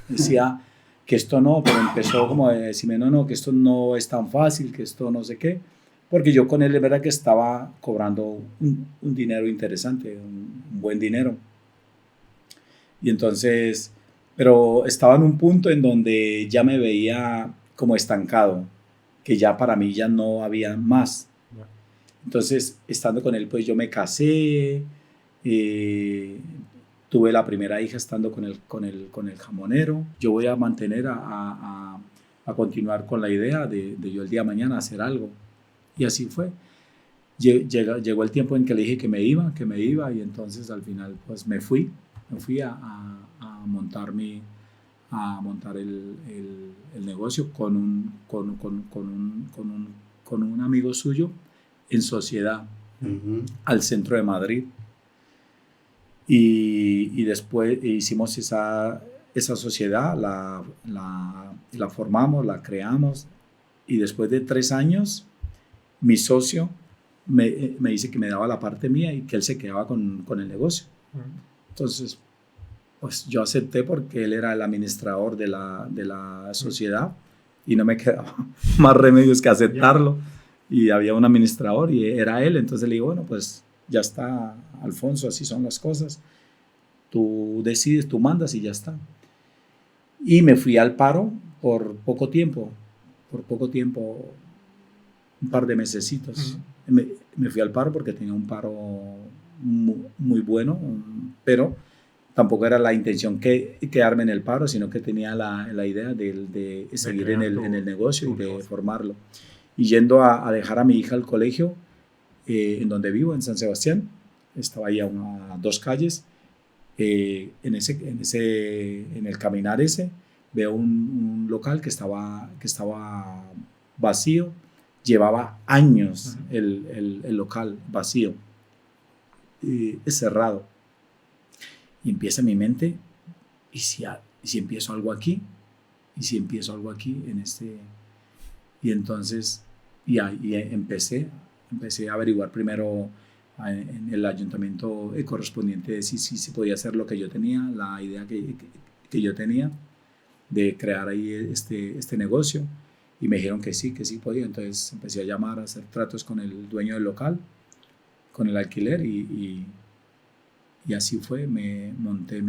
decía que esto no, pero empezó como a decirme, no, que esto no es tan fácil, que esto no sé qué. Porque yo con él, es verdad que estaba cobrando un dinero interesante, un buen dinero. Y entonces, pero estaba en un punto en donde ya me veía como estancado, que ya para mí ya no había más. Entonces, estando con él, pues yo me casé, tuve la primera hija estando con el jamonero. Yo voy a mantener a continuar con la idea de yo el día de mañana hacer algo. Y así fue. Llegó el tiempo en que le dije que me iba, y entonces al final pues me fui a montar el negocio con un amigo suyo en sociedad, al centro de Madrid. Y después hicimos esa sociedad, la formamos, la creamos, y después de 3 años mi socio me dice que me daba la parte mía y que él se quedaba con el negocio. Entonces, pues yo acepté porque él era el administrador de la sociedad y no me quedaba más remedios que aceptarlo. Y había un administrador y era él. Entonces le digo, bueno, pues ya está, Alfonso, así son las cosas. Tú decides, tú mandas y ya está. Y me fui al paro por poco tiempo, un par de mesecitos. Me fui al paro porque tenía un paro muy bueno, pero tampoco era la intención que quedarme en el paro, sino que tenía la idea de seguir en el negocio y de formarlo. Y yendo a dejar a mi hija al colegio, en donde vivo, en San Sebastián, estaba ahí a 2 calles, en el caminar ese, veo un local que estaba vacío. Llevaba años el local vacío, es cerrado. Y empieza en mi mente, ¿y si empiezo algo aquí? ¿Y si empiezo algo aquí en este? Y entonces y empecé a averiguar primero en el ayuntamiento correspondiente de si podía hacer lo que yo tenía, la idea que yo tenía de crear ahí este negocio. Y me dijeron que sí podía. Entonces empecé a llamar, a hacer tratos con el dueño del local, con el alquiler, y así fue. Me monté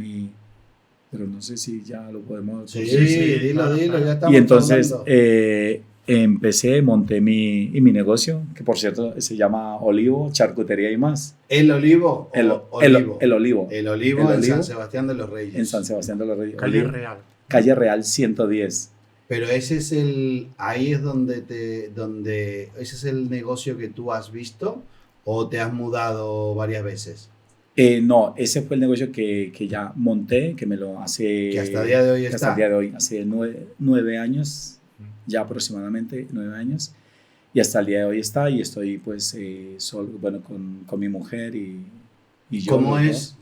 pero no sé si ya lo podemos... Sí, dilo, ya estamos. Y entonces monté mi negocio, que por cierto se llama Olivo, Charcutería y más. ¿El Olivo? El Olivo. El Olivo en San Sebastián de los Reyes. En San Sebastián de los Reyes. Calle Real 110. Pero ese es ahí es donde ese es el negocio que tú has visto, ¿o te has mudado varias veces? No, ese fue el negocio que ya monté, que me lo hace... Que hasta el día de hoy está. Hasta el día de hoy, hace 9 años, ya aproximadamente 9 años, y hasta el día de hoy está, y estoy pues solo, bueno, con mi mujer y yo.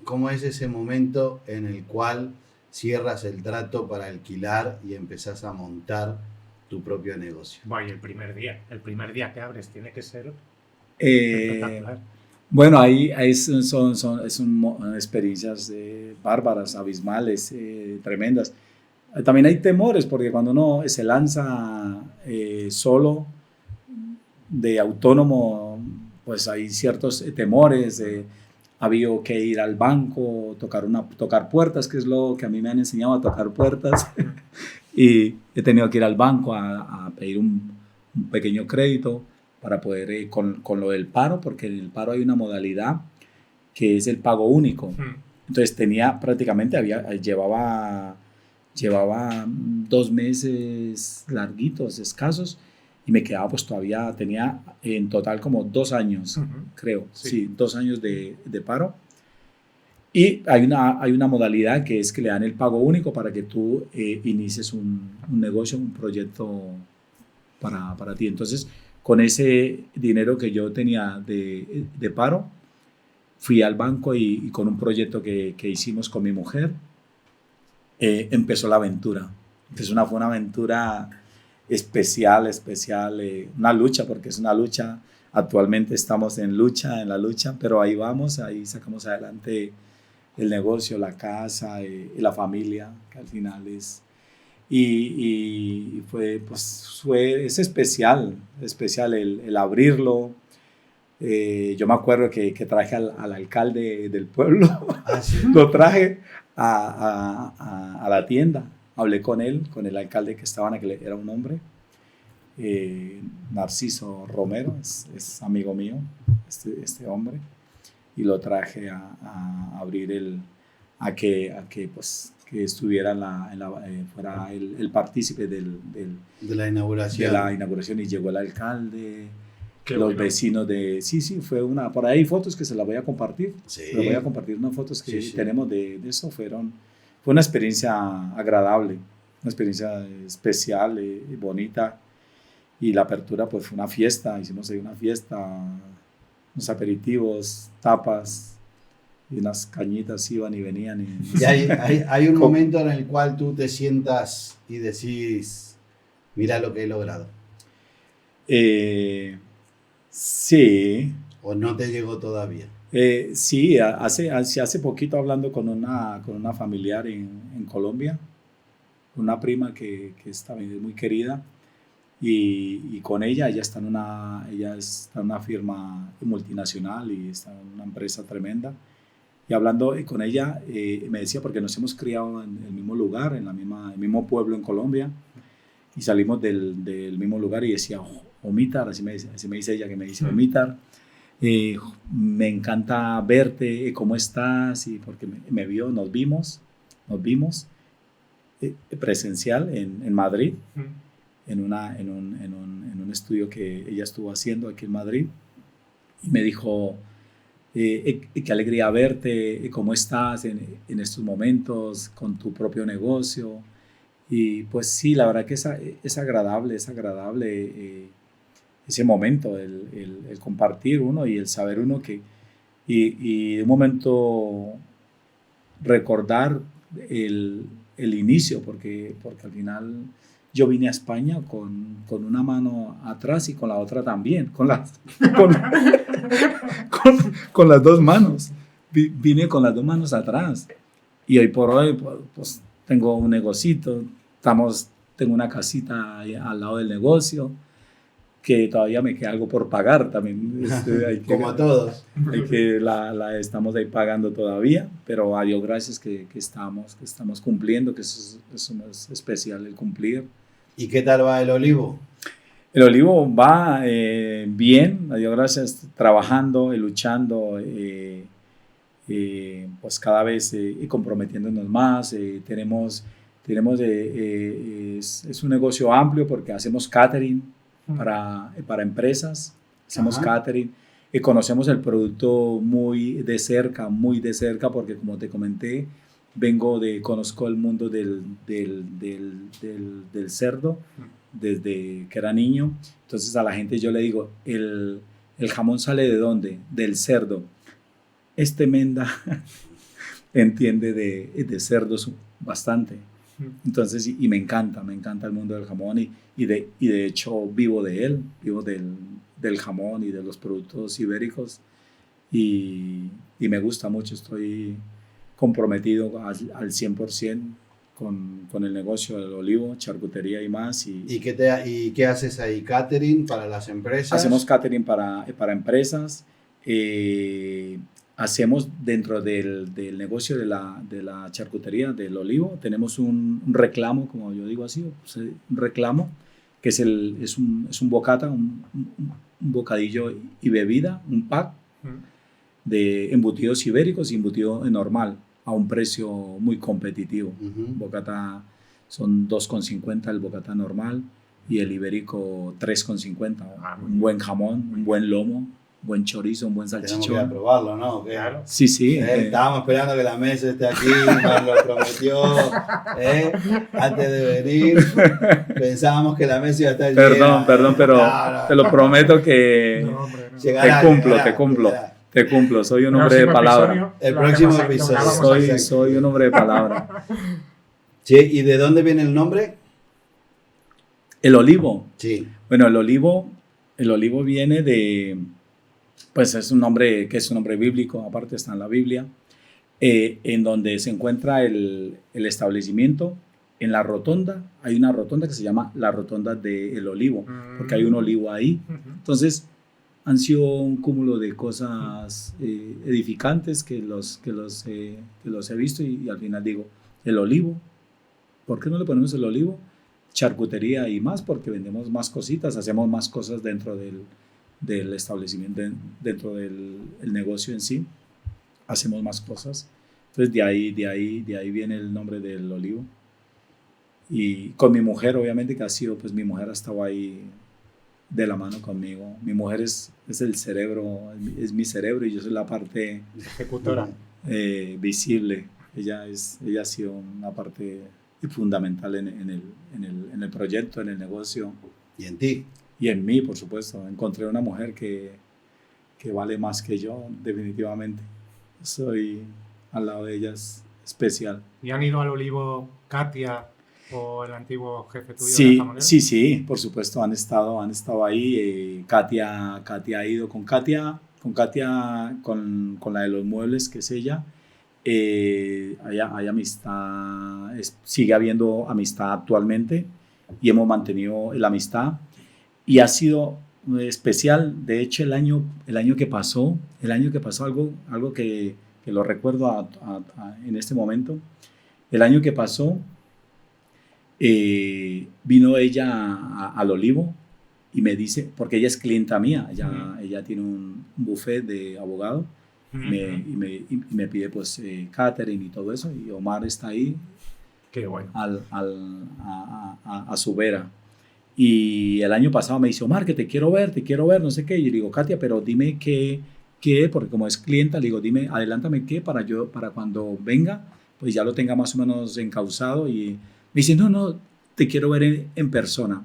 ¿Cómo es ese momento en el cual cierras el trato para alquilar y empezás a montar tu propio negocio? Bueno, y el primer día que abres tiene que ser espectacular. Bueno, ahí son experiencias bárbaras, abismales, tremendas. También hay temores, porque cuando uno se lanza solo, de autónomo, pues hay ciertos temores. Ha habido que ir al banco, tocar puertas, que es lo que a mí me han enseñado, a tocar puertas. Y he tenido que ir al banco a pedir un pequeño crédito para poder, con lo del paro, porque en el paro hay una modalidad que es el pago único. Entonces llevaba 2 meses larguitos, escasos, y me quedaba pues todavía, tenía en total como 2 años, creo, sí, 2 años de paro. Y hay una modalidad que es que le dan el pago único para que tú inicies un negocio, un proyecto para ti. Entonces, con ese dinero que yo tenía de paro, fui al banco y con un proyecto que hicimos con mi mujer, empezó la aventura. Entonces fue una aventura especial, una lucha, porque es una lucha. Actualmente estamos en la lucha, pero ahí vamos, ahí sacamos adelante el negocio, la casa, y la familia, que al final es... Y es especial el abrirlo. Yo me acuerdo que traje al alcalde del pueblo, ¿Sí? lo traje a la tienda, hablé con el alcalde que estaba, que era un hombre, Narciso Romero, es amigo mío, este hombre, y lo traje a abrir que estuviera fuera el partícipe de la inauguración. Y llegó el alcalde. Qué los bueno. Vecinos sí, por ahí hay fotos que se las voy a compartir. Sí. Les voy a compartir unas fotos que Sí. tenemos de eso. Fue una experiencia agradable, una experiencia especial y bonita. Y la apertura pues fue una fiesta, hicimos ahí una fiesta, unos aperitivos, tapas y unas cañitas iban y venían. Y hay un momento en el cual tú te sientas y decís, mira lo que he logrado. Sí. ¿O no te llegó todavía? Sí, hace poquito hablando con una familiar en Colombia, una prima que está muy querida, y con ella está en una firma multinacional y está en una empresa tremenda. Y hablando con ella, me decía, porque nos hemos criado en el mismo lugar, el mismo pueblo en Colombia, y salimos del mismo lugar, y decía, Omítar, así me dice ella, que me dice, Omítar, me encanta verte, ¿cómo estás? Y porque me vio, nos vimos presencial en Madrid, en un estudio que ella estuvo haciendo aquí en Madrid, y me dijo, qué alegría verte, ¿cómo estás en estos momentos con tu propio negocio? Y pues sí, la verdad que es agradable ese momento, el compartir uno y el saber uno y de un momento recordar el inicio, porque al final yo vine a España con una mano atrás y con la otra también, con las 2 manos. Vine con las 2 manos atrás, y hoy por hoy pues tengo un negocito, tengo una casita al lado del negocio, que todavía me queda algo por pagar también. Como a todos. La estamos ahí pagando todavía, pero a Dios gracias que estamos cumpliendo, que eso es especial, el cumplir. ¿Y qué tal va el olivo? El olivo va bien, a Dios gracias, trabajando, luchando, pues cada vez comprometiéndonos más. Es un negocio amplio porque hacemos catering para empresas, hacemos catering, y conocemos el producto muy de cerca, porque como te comenté, conozco el mundo del cerdo desde que era niño. Entonces a la gente yo le digo, el jamón sale ¿de dónde? Del cerdo. Menda entiende de cerdos bastante. Entonces, y me encanta el mundo del jamón, y de hecho vivo del jamón y de los productos ibéricos, y me gusta mucho, estoy comprometido al 100% con el negocio del olivo, charcutería y más. ¿Y qué haces ahí? ¿Catering para las empresas? Hacemos catering para empresas. Hacemos dentro del negocio de la charcutería del olivo, tenemos un reclamo, como yo digo así, un reclamo, que es un bocata, un bocadillo y bebida, un pack de embutidos ibéricos y embutido normal a un precio muy competitivo. Bocata son 2,50 el bocata normal y el ibérico 3,50. Un buen jamón, un buen lomo, buen chorizo, un buen salchichón. Tenemos que ir a probarlo, ¿no? Claro. Sí, sí. Estábamos esperando que la mesa esté aquí, nos lo prometió antes de venir. Pensábamos que la mesa iba a estar llena. Perdón, pero no. te lo prometo que No, hombre, no. Llegará, te cumplo. Soy un hombre de palabra. El próximo episodio. Soy un hombre de palabra. Sí, ¿y de dónde viene el nombre? El olivo. Sí. Bueno, el olivo viene de, pues es un nombre que es un nombre bíblico, aparte está en la Biblia, en donde se encuentra el establecimiento. En la rotonda, hay una rotonda que se llama la rotonda del olivo, porque hay un olivo ahí. Entonces, han sido un cúmulo de cosas edificantes que los he visto y al final digo, el olivo, ¿por qué no le ponemos el olivo? Charcutería y más, porque vendemos más cositas, hacemos más cosas dentro del establecimiento, dentro del negocio en sí, hacemos más cosas. Entonces de ahí viene el nombre del olivo. Y con mi mujer, obviamente, que ha sido, pues mi mujer ha estado ahí de la mano conmigo. Mi mujer es el cerebro, es mi cerebro y yo soy la parte ejecutora, visible. Ella ha sido una parte fundamental en el proyecto, en el negocio. ¿Y en ti? Y en mí, por supuesto. Encontré una mujer que vale más que yo, definitivamente. Soy al lado de ella especial. ¿Y han ido al olivo Katia o el antiguo jefe tuyo? Sí, por supuesto, han estado ahí. Katia ha ido con Katia, con la de los muebles, que es ella. Hay amistad, sigue habiendo amistad actualmente y hemos mantenido la amistad y ha sido especial. De hecho, el año que pasó algo que lo recuerdo en este momento. El año que pasó, vino ella al Olivo y me dice, porque ella es clienta mía, ella tiene un buffet de abogado, y me pide pues catering y todo eso, y Omar está ahí. Qué bueno. A su vera. Y el año pasado me dice, Omar, que te quiero ver, no sé qué. Y le digo, Katia, pero dime qué, porque como es clienta, le digo, dime, adelántame qué para cuando venga, pues ya lo tenga más o menos encauzado. Y me dice, no, te quiero ver en persona.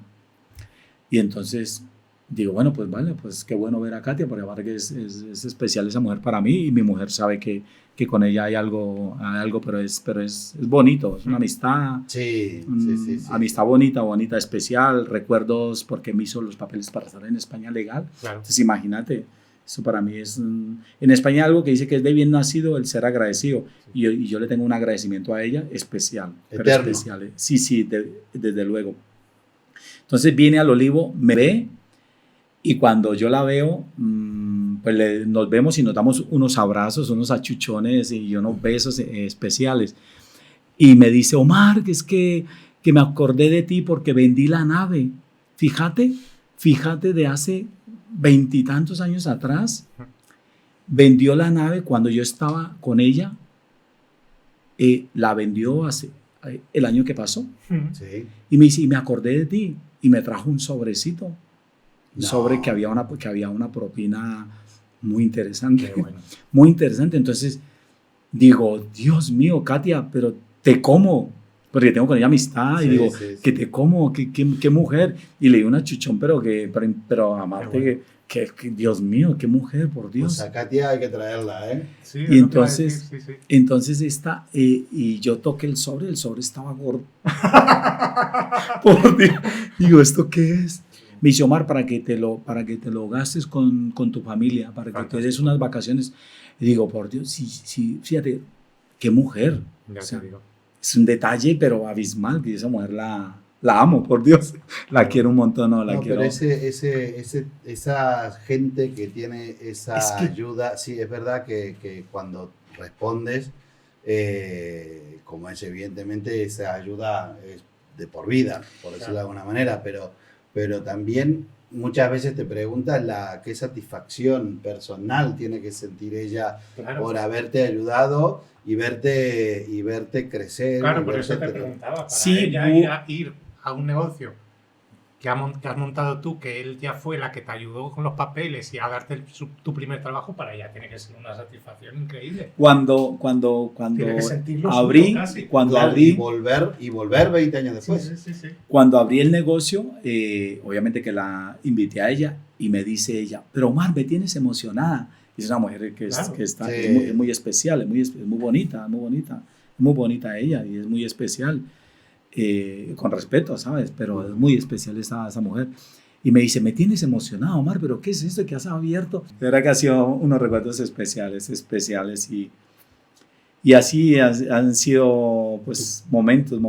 Y entonces digo, bueno, pues vale, pues qué bueno ver a Katia, porque aparte que es especial esa mujer para mí, y mi mujer sabe que con ella hay algo, pero es bonito, es una amistad. Sí. Amistad bonita, especial, recuerdos, porque me hizo los papeles para estar en España legal. Claro. Entonces imagínate, eso para mí es, en España algo que dice que es de bien nacido el ser agradecido, y yo le tengo un agradecimiento a ella especial. Eterno. Pero especial. Sí, desde luego. Entonces viene al Olivo, me ve, y cuando yo la veo, pues nos vemos y nos damos unos abrazos, unos achuchones y unos besos especiales. Y me dice, Omar, que es que me acordé de ti porque vendí la nave. Fíjate de hace 20 y tantos años atrás, vendió la nave cuando yo estaba con ella, la vendió el año que pasó. Sí. Y me dice, y me acordé de ti, y me trajo un sobrecito. Sobre que había una propina muy interesante. Qué bueno. Muy interesante. Entonces digo, Dios mío, Katia, pero te como, porque tengo con ella amistad, y digo, que te como, qué mujer. Y le di una chuchón, pero amarte, bueno. que Dios mío, qué mujer, por Dios. Pues a Katia hay que traerla, ¿eh? Sí, y entonces, sí. Entonces y yo toqué el sobre estaba gordo. Por Dios. Digo, ¿esto qué es? Me dice, Omar, para que te lo gastes con tu familia, para que te des unas vacaciones. Y digo, por Dios, sí, fíjate, qué mujer. Ya te digo. Es un detalle, pero abismal, que esa mujer la amo, por Dios. La quiero un montón, quiero. Pero esa gente que tiene esa ayuda, sí, es verdad que cuando respondes, como es evidentemente, esa ayuda es de por vida, por decirlo de alguna manera, pero también muchas veces te preguntas qué satisfacción personal tiene que sentir ella Claro. por haberte ayudado y verte crecer. Claro, y por eso verte te preguntaba, para Sí, ella ir a un negocio que has montado tú, que él ya fue la que te ayudó con los papeles y a darte tu primer trabajo, para ella tiene que ser una satisfacción increíble. Cuando Tiene que sentirlo abrí, suyo casi. cuando Claro, abrí, y volver 20 años después. Sí. cuando abrí el negocio, obviamente que la invité a ella y me dice ella, pero Omar, me tienes emocionada. Y es una mujer que, Claro. está, Sí. es muy especial, es muy bonita, es muy bonita ella y es muy especial. Con respeto, ¿sabes? Pero es muy especial esa mujer. Y me dice, me tienes emocionado, Omar, pero ¿qué es esto que has abierto? De verdad que ha sido unos recuerdos especiales y así han sido pues momentos.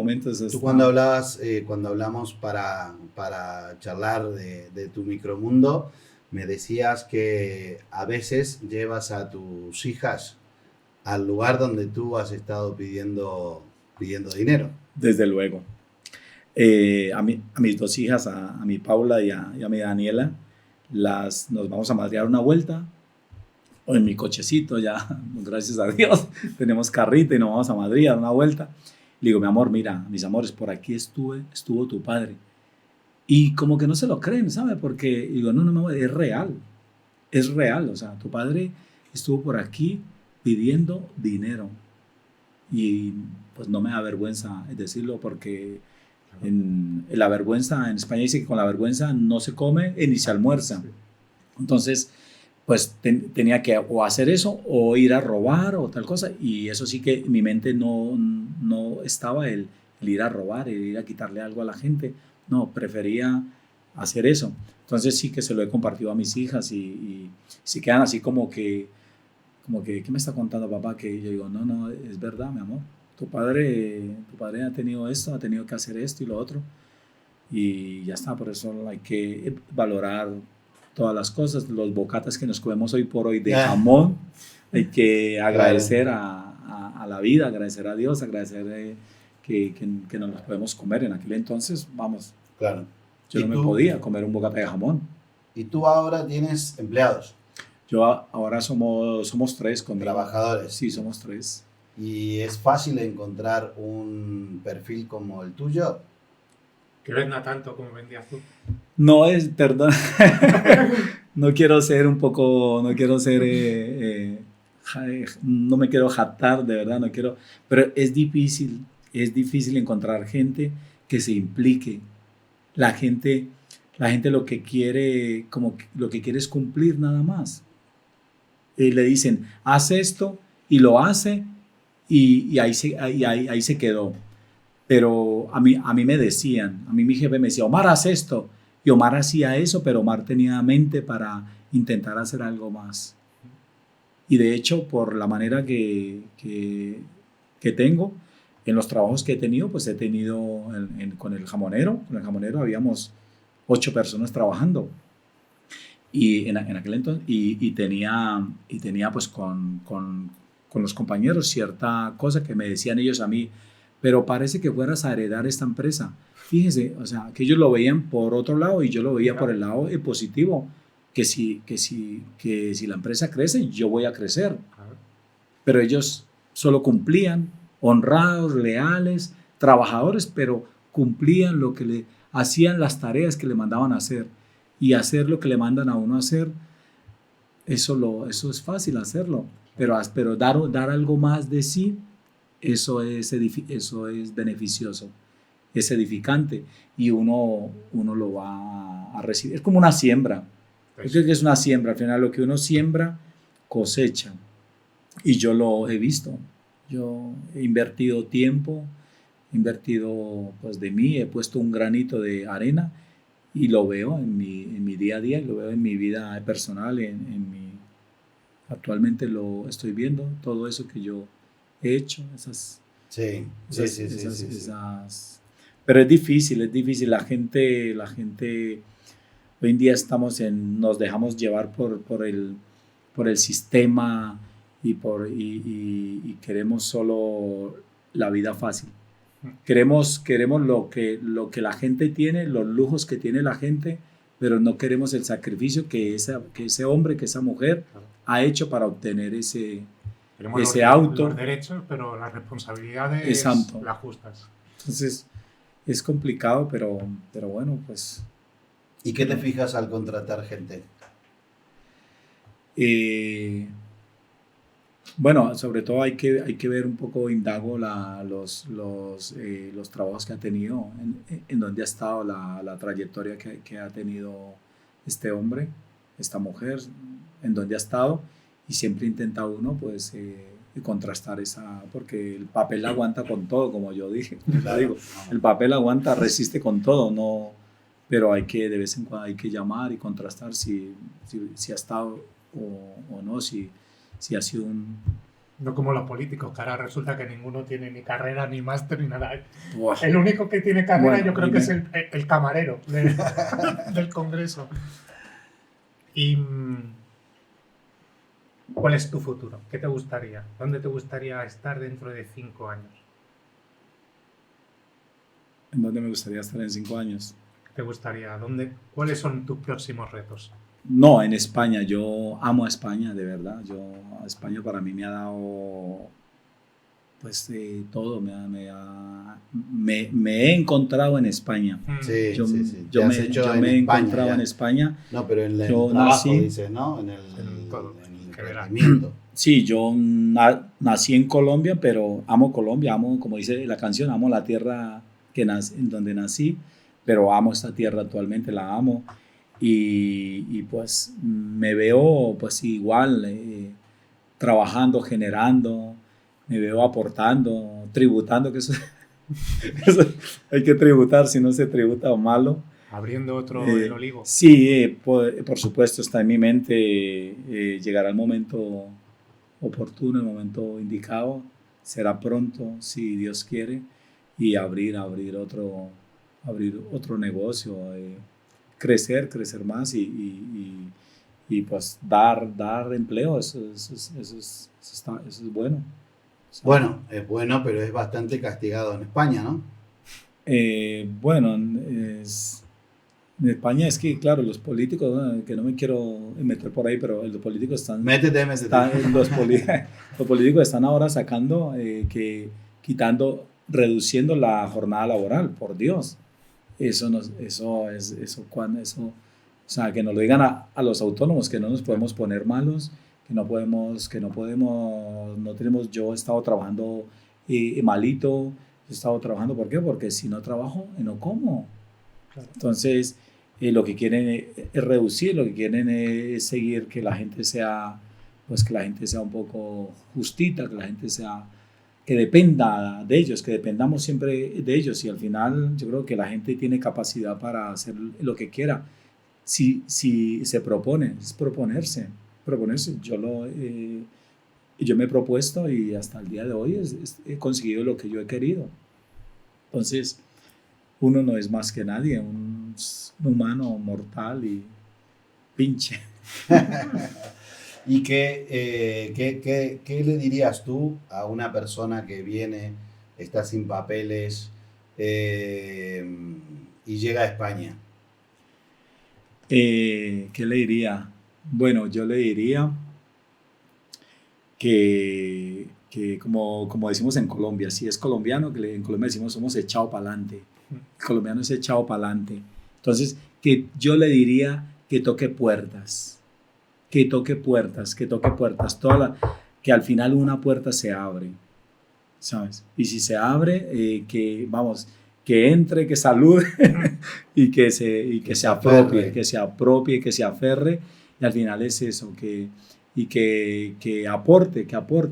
Tú cuando hablamos para charlar de tu micromundo, me decías que a veces llevas a tus hijas al lugar donde tú has estado pidiendo dinero. Desde luego. A mis dos hijas, a mi Paula y a mi Daniela, nos vamos a madrear una vuelta o en mi cochecito, ya, gracias a Dios, tenemos carrito y nos vamos a Madrid a dar una vuelta. Le digo, mi amor, mira, mis amores, por aquí estuvo tu padre. Y como que no se lo creen, ¿sabe? Porque digo, no, es real, o sea, tu padre estuvo por aquí pidiendo dinero. Y pues no me da vergüenza decirlo porque la vergüenza, en España dice que con la vergüenza no se come ni se almuerza. Entonces, pues tenía que o hacer eso o ir a robar o tal cosa. Y eso sí que en mi mente no estaba el ir a robar, el ir a quitarle algo a la gente. No, prefería hacer eso. Entonces sí que se lo he compartido a mis hijas y si quedan así como que, ¿qué me está contando papá? Que yo digo, no, es verdad, mi amor. Tu padre ha tenido esto, ha tenido que hacer esto y lo otro. Y ya está, por eso hay que valorar todas las cosas, los bocatas que nos comemos hoy por hoy de jamón, hay que agradecer a la vida, agradecer a Dios, agradecer que nos los podemos comer. En aquel entonces, vamos, claro. yo no me podía comer un bocata de jamón. ¿Y tú ahora tienes empleados? Yo ahora somos tres conmigo. ¿Trabajadores? Sí, somos tres. ¿Y es fácil encontrar un perfil como el tuyo? Que venda tanto como vendías tú. No es, perdón, no quiero ser no me quiero jactar, de verdad, no quiero, pero es difícil encontrar gente que se implique. La gente lo que quiere, lo que quiere es cumplir nada más. Le dicen, haz esto, y lo hace, y ahí se quedó. Pero a mí me decían, a mí mi jefe me decía, Omar, haz esto. Y Omar hacía eso, pero Omar tenía mente para intentar hacer algo más. Y de hecho, por la manera que tengo, en los trabajos que he tenido, pues he tenido con el jamonero habíamos 8 personas trabajando. Y en aquel entonces, y tenía pues con los compañeros cierta cosa que me decían ellos a mí, pero parece que fueras a heredar esta empresa. Fíjese, o sea, que ellos lo veían por otro lado y yo lo veía por el lado positivo, que si la empresa crece, yo voy a crecer. Pero ellos solo cumplían, honrados, leales, trabajadores, pero cumplían hacían las tareas que le mandaban a hacer. Y hacer lo que le mandan a uno a hacer, eso es fácil hacerlo, pero dar algo más de sí, eso es beneficioso, es edificante y uno lo va a recibir. Es como una siembra. Yo creo que es una siembra. Al final lo que uno siembra, cosecha. Y yo lo he visto. Yo he invertido tiempo, he invertido pues de mí, he puesto un granito de arena y lo veo en mi día a día, lo veo en mi vida personal, actualmente lo estoy viendo, todo eso que yo he hecho, esas. Pero es difícil, la gente, hoy en día nos dejamos llevar por el sistema y queremos solo la vida fácil. Queremos lo que la gente tiene, los lujos que tiene la gente, pero no queremos el sacrificio que ese hombre, que esa mujer Claro. ha hecho para obtener ese Tenemos ese auto. los derechos, pero las responsabilidades Exacto. las justas. Entonces es complicado, pero bueno, pues ¿Y qué te fijas al contratar gente? bueno, sobre todo hay que ver un poco, indago los trabajos que ha tenido, en donde ha estado la trayectoria que ha tenido este hombre, esta mujer, en donde ha estado, y siempre intenta uno pues contrastar esa, porque el papel aguanta con todo, como yo dije, Claro. digo, el papel aguanta, resiste con todo, no, pero hay que de vez en cuando hay que llamar y contrastar si ha estado o no, si ha sido un... No como los políticos, que ahora resulta que ninguno tiene ni carrera, ni máster, ni nada. Buah. El único que tiene carrera Bueno, yo creo y que es el camarero del Congreso. ¿Y cuál es tu futuro? ¿Qué te gustaría? ¿Dónde te gustaría estar dentro de 5 años? ¿En dónde me gustaría estar en 5 años? ¿Qué te gustaría? ¿Cuáles son tus próximos retos? No, en España. Yo amo a España, de verdad. España para mí me ha dado pues todo. Me he encontrado en España. Sí, Yo, sí, sí. yo Te has me, hecho yo en me he España encontrado ya. en España. No, pero en el Yo trabajo, nací- dices, ¿no? En todo, el que verá. emprendimiento. Sí, yo nací en Colombia, pero amo Colombia, amo, como dice la canción, amo la tierra en donde nací, pero amo esta tierra actualmente, la amo. Y pues me veo pues igual, trabajando, generando, me veo aportando, tributando, que eso, eso hay que tributar, si no se tributa o malo. Abriendo otro el olivo. Sí, por supuesto está en mi mente, llegará el momento oportuno, el momento indicado, será pronto, si Dios quiere, y abrir otro negocio, crecer más y pues dar empleo, eso es bueno. O sea, Bueno, es bueno, pero es bastante castigado en España, ¿no? bueno, en España es que, claro, los políticos, ¿no? Que no me quiero meter por ahí, pero los políticos Métete. los políticos están ahora sacando, reduciendo la jornada laboral, por Dios. O sea, que nos lo digan a los autónomos, que no nos podemos poner malos, no tenemos, yo he estado trabajando malito, he estado trabajando, ¿por qué? Porque si no trabajo, no como. Claro. Entonces, lo que quieren es reducir, lo que quieren es seguir que la gente sea, pues que la gente sea un poco justita, que la gente sea, que dependa de ellos, que dependamos siempre de ellos, y al final yo creo que la gente tiene capacidad para hacer lo que quiera. Si se propone, es proponerse. Yo me he propuesto y hasta el día de hoy he conseguido lo que yo he querido. Entonces, uno no es más que nadie, un humano mortal y pinche. ¿Y qué le dirías tú a una persona que viene, está sin papeles y llega a España? ¿Qué le diría? Bueno, yo le diría que como decimos en Colombia, si es colombiano, en Colombia decimos somos echado para adelante. El colombiano es echado para adelante. Entonces, que yo le diría que toque puertas, que que al final una puerta se abre, ¿sabes? Y si se abre, que entre, que salude y que se apropie, que se aferre, y al final es eso, que aporte,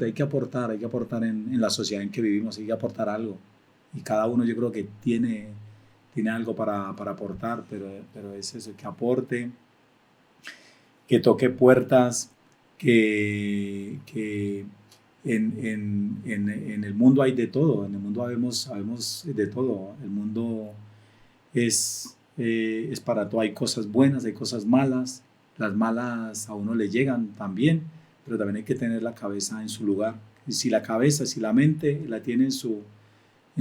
hay que aportar en la sociedad en que vivimos, hay que aportar algo. Y cada uno yo creo que tiene algo para aportar, pero es eso, que aporte, que toque puertas, que en el mundo hay de todo, en el mundo sabemos de todo, el mundo es para todo, hay cosas buenas, hay cosas malas, las malas a uno le llegan también, pero también hay que tener la cabeza en su lugar. Y si la mente la tiene en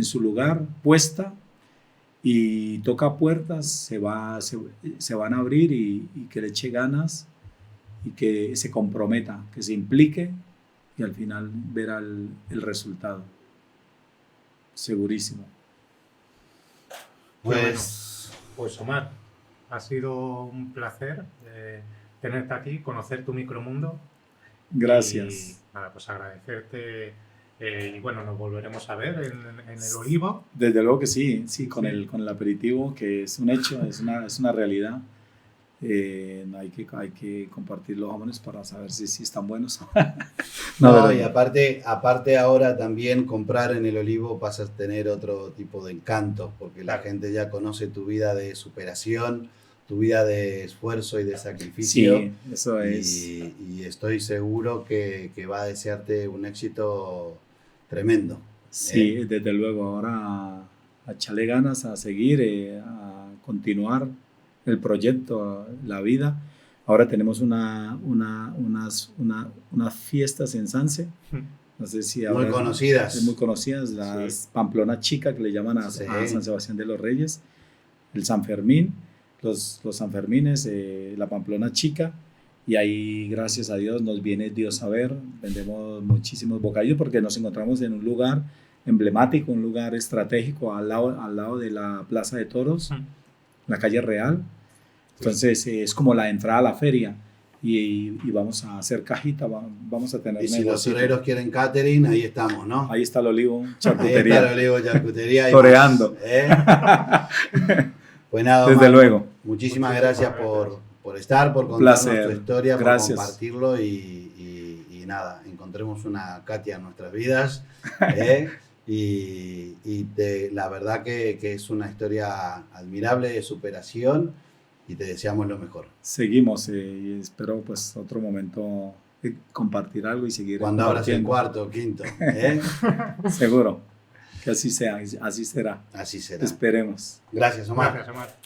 su lugar puesta, y toca puertas, se van a abrir y que le eche ganas y que se comprometa, que se implique y al final verá el resultado. Segurísimo. Pues Omar, ha sido un placer tenerte aquí, conocer tu micromundo. Gracias. Y nada, pues agradecerte. Y bueno, nos volveremos a ver en el Olivo. Desde luego que sí, con el aperitivo, que es un hecho, es una realidad. Hay que compartir los jamones para saber si están buenos. No, y aparte ahora también comprar en el Olivo pasa a tener otro tipo de encanto, porque la gente ya conoce tu vida de superación, tu vida de esfuerzo y de sacrificio. Sí, eso es. Y estoy seguro que va a desearte un éxito tremendo. Sí, desde luego. Ahora a echarle ganas, a seguir, a continuar el proyecto, la vida. Ahora tenemos unas fiestas en Sanse. No sé si muy conocidas. Muy conocidas, las Pamplona Chica, que le llaman a San Sebastián de los Reyes, el San Fermín, los Sanfermines, la Pamplona Chica, y ahí, gracias a Dios, nos viene Dios a ver. Vendemos muchísimos bocadillos porque nos encontramos en un lugar emblemático, un lugar estratégico al lado de la Plaza de Toros, la calle Real. Entonces es como la entrada a la feria y vamos a hacer cajita, vamos a tener y si los toreros quieren catering, ahí estamos, ¿no? Ahí está el Olivo, charcutería. Ahí está el Olivo, charcutería. Toreando. Pues nada, desde Omar, luego. Muchísimas gracias por estar, por contarnos tu historia, por compartirlo y nada, encontremos una Katia en nuestras vidas. Y la verdad que es una historia admirable de superación y te deseamos lo mejor. Seguimos y espero pues otro momento compartir algo y seguir. Cuando abras el cuarto o quinto. Seguro que así sea, así será. Así será. Esperemos. Gracias, Omar. Gracias, Omar.